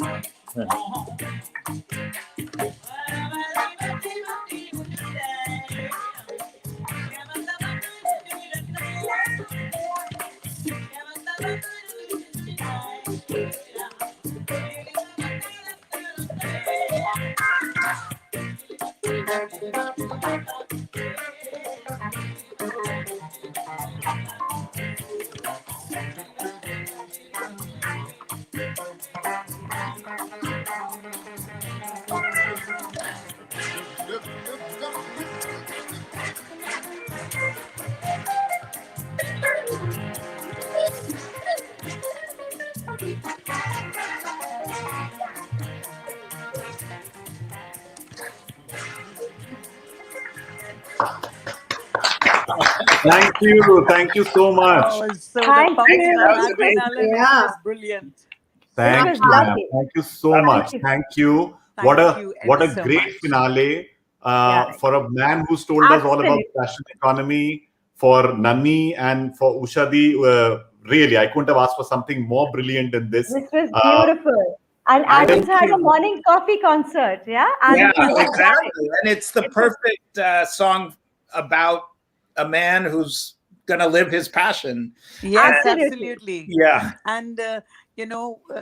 Thank you so much. Oh, so the Thank pumping you. of That was Admin amazing. Allen is Yeah. just brilliant. Thank was you, ma'am. lovely. Thank you so much. you. Thank you. Thank What you a ever so great much. finale Yeah. for a man who's told us all about Absolutely. fashion economy, for Nani and for Ushadi. Really, I couldn't have asked for something more brilliant than this. This was beautiful. And Adam, Adam's had a morning coffee concert, yeah? Yeah, Adam, exactly. And it's the perfect song about a man who's going to live his passion. Yes, Absolutely. absolutely. Yeah. And,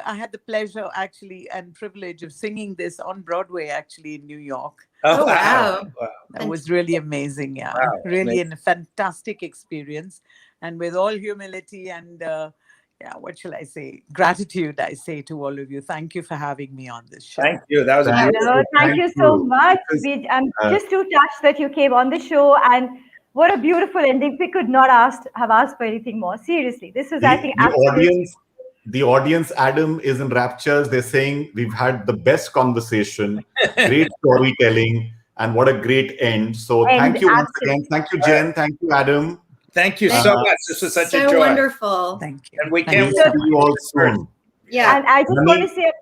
I had the pleasure actually and privilege of singing this on Broadway actually in New York. Oh, wow. That was really amazing. Yeah, Wow, really a fantastic experience. And with all humility and, what shall I say? Gratitude, I say to all of you. Thank you for having me on this show. Thank you. That was Thank beautiful. No, thank you so much. Because, I'm just too touched that you came on the show, and what a beautiful ending. We could not have asked for anything more. Seriously, this is, I think, absolutely. The audience, Adam, is in raptures. They're saying we've had the best conversation, great storytelling, and what a great end. So thank you once again. Thank you, Jen. Thank you, Adam. Thank you so much. This was such a So joy. wonderful. Thank you. And we Thank can't you wait See you all soon. Yeah. And I just want to say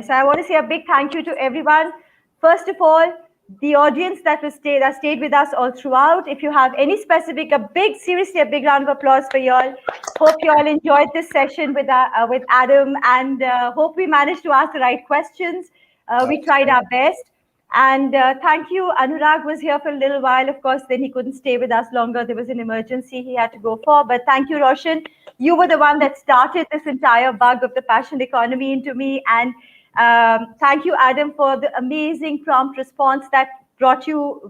I want to say a big thank you to everyone. First of all, the audience that stayed with us all throughout. If you have any specific, seriously, a big round of applause for y'all. Hope you all enjoyed this session with Adam, and hope we managed to ask the right questions. We tried our best. And thank you. Anurag was here for a little while. Of course, then he couldn't stay with us longer. There was an emergency he had to go for. But thank you, Roshan. You were the one that started this entire bug of the passion economy into me. And thank you, Adam, for the amazing prompt response that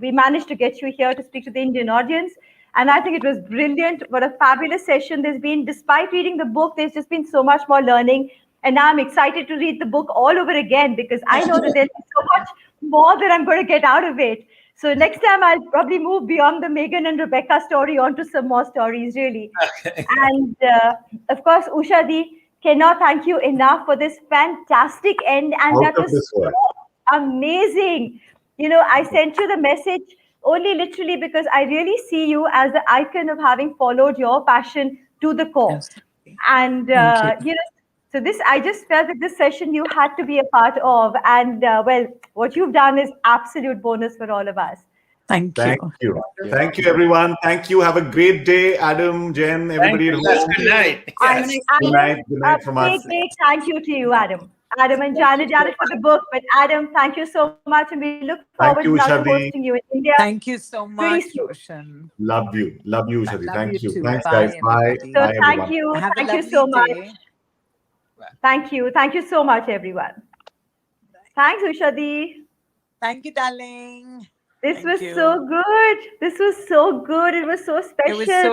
we managed to get you here to speak to the Indian audience. And I think it was brilliant. What a fabulous session there's been. Despite reading the book, there's just been so much more learning. And now I'm excited to read the book all over again because I know that there's so much more that I'm going to get out of it. So next time I'll probably move beyond the Megan and Rebecca story onto some more stories, really. And of course, Ushadi, cannot thank you enough for this fantastic end. And that was so amazing. I sent you the message only literally because I really see you as the icon of having followed your passion to the core. Absolutely. And, so I just felt that this session you had to be a part of. And what you've done is absolute bonus for all of us. Thank you. Thank you, everyone. Thank you. Have a great day, Adam, Jen, everybody at home. Good night. Yes. Good night from us. Big thank you to you, Adam. Adam and Janet for the book. But Adam, thank you so much. And we look forward to hosting you in India. Thank you so much, Roshan. Love you, Ushadi. Thank you. Too. Thanks, Bye, guys. Bye. everybody. So Bye, thank you. Have Thank a you so much. day. Thank you. Thank you so much, everyone. Thanks, Ushadi. Thank you, darling. This was so good. This was so good. It was so special. It was so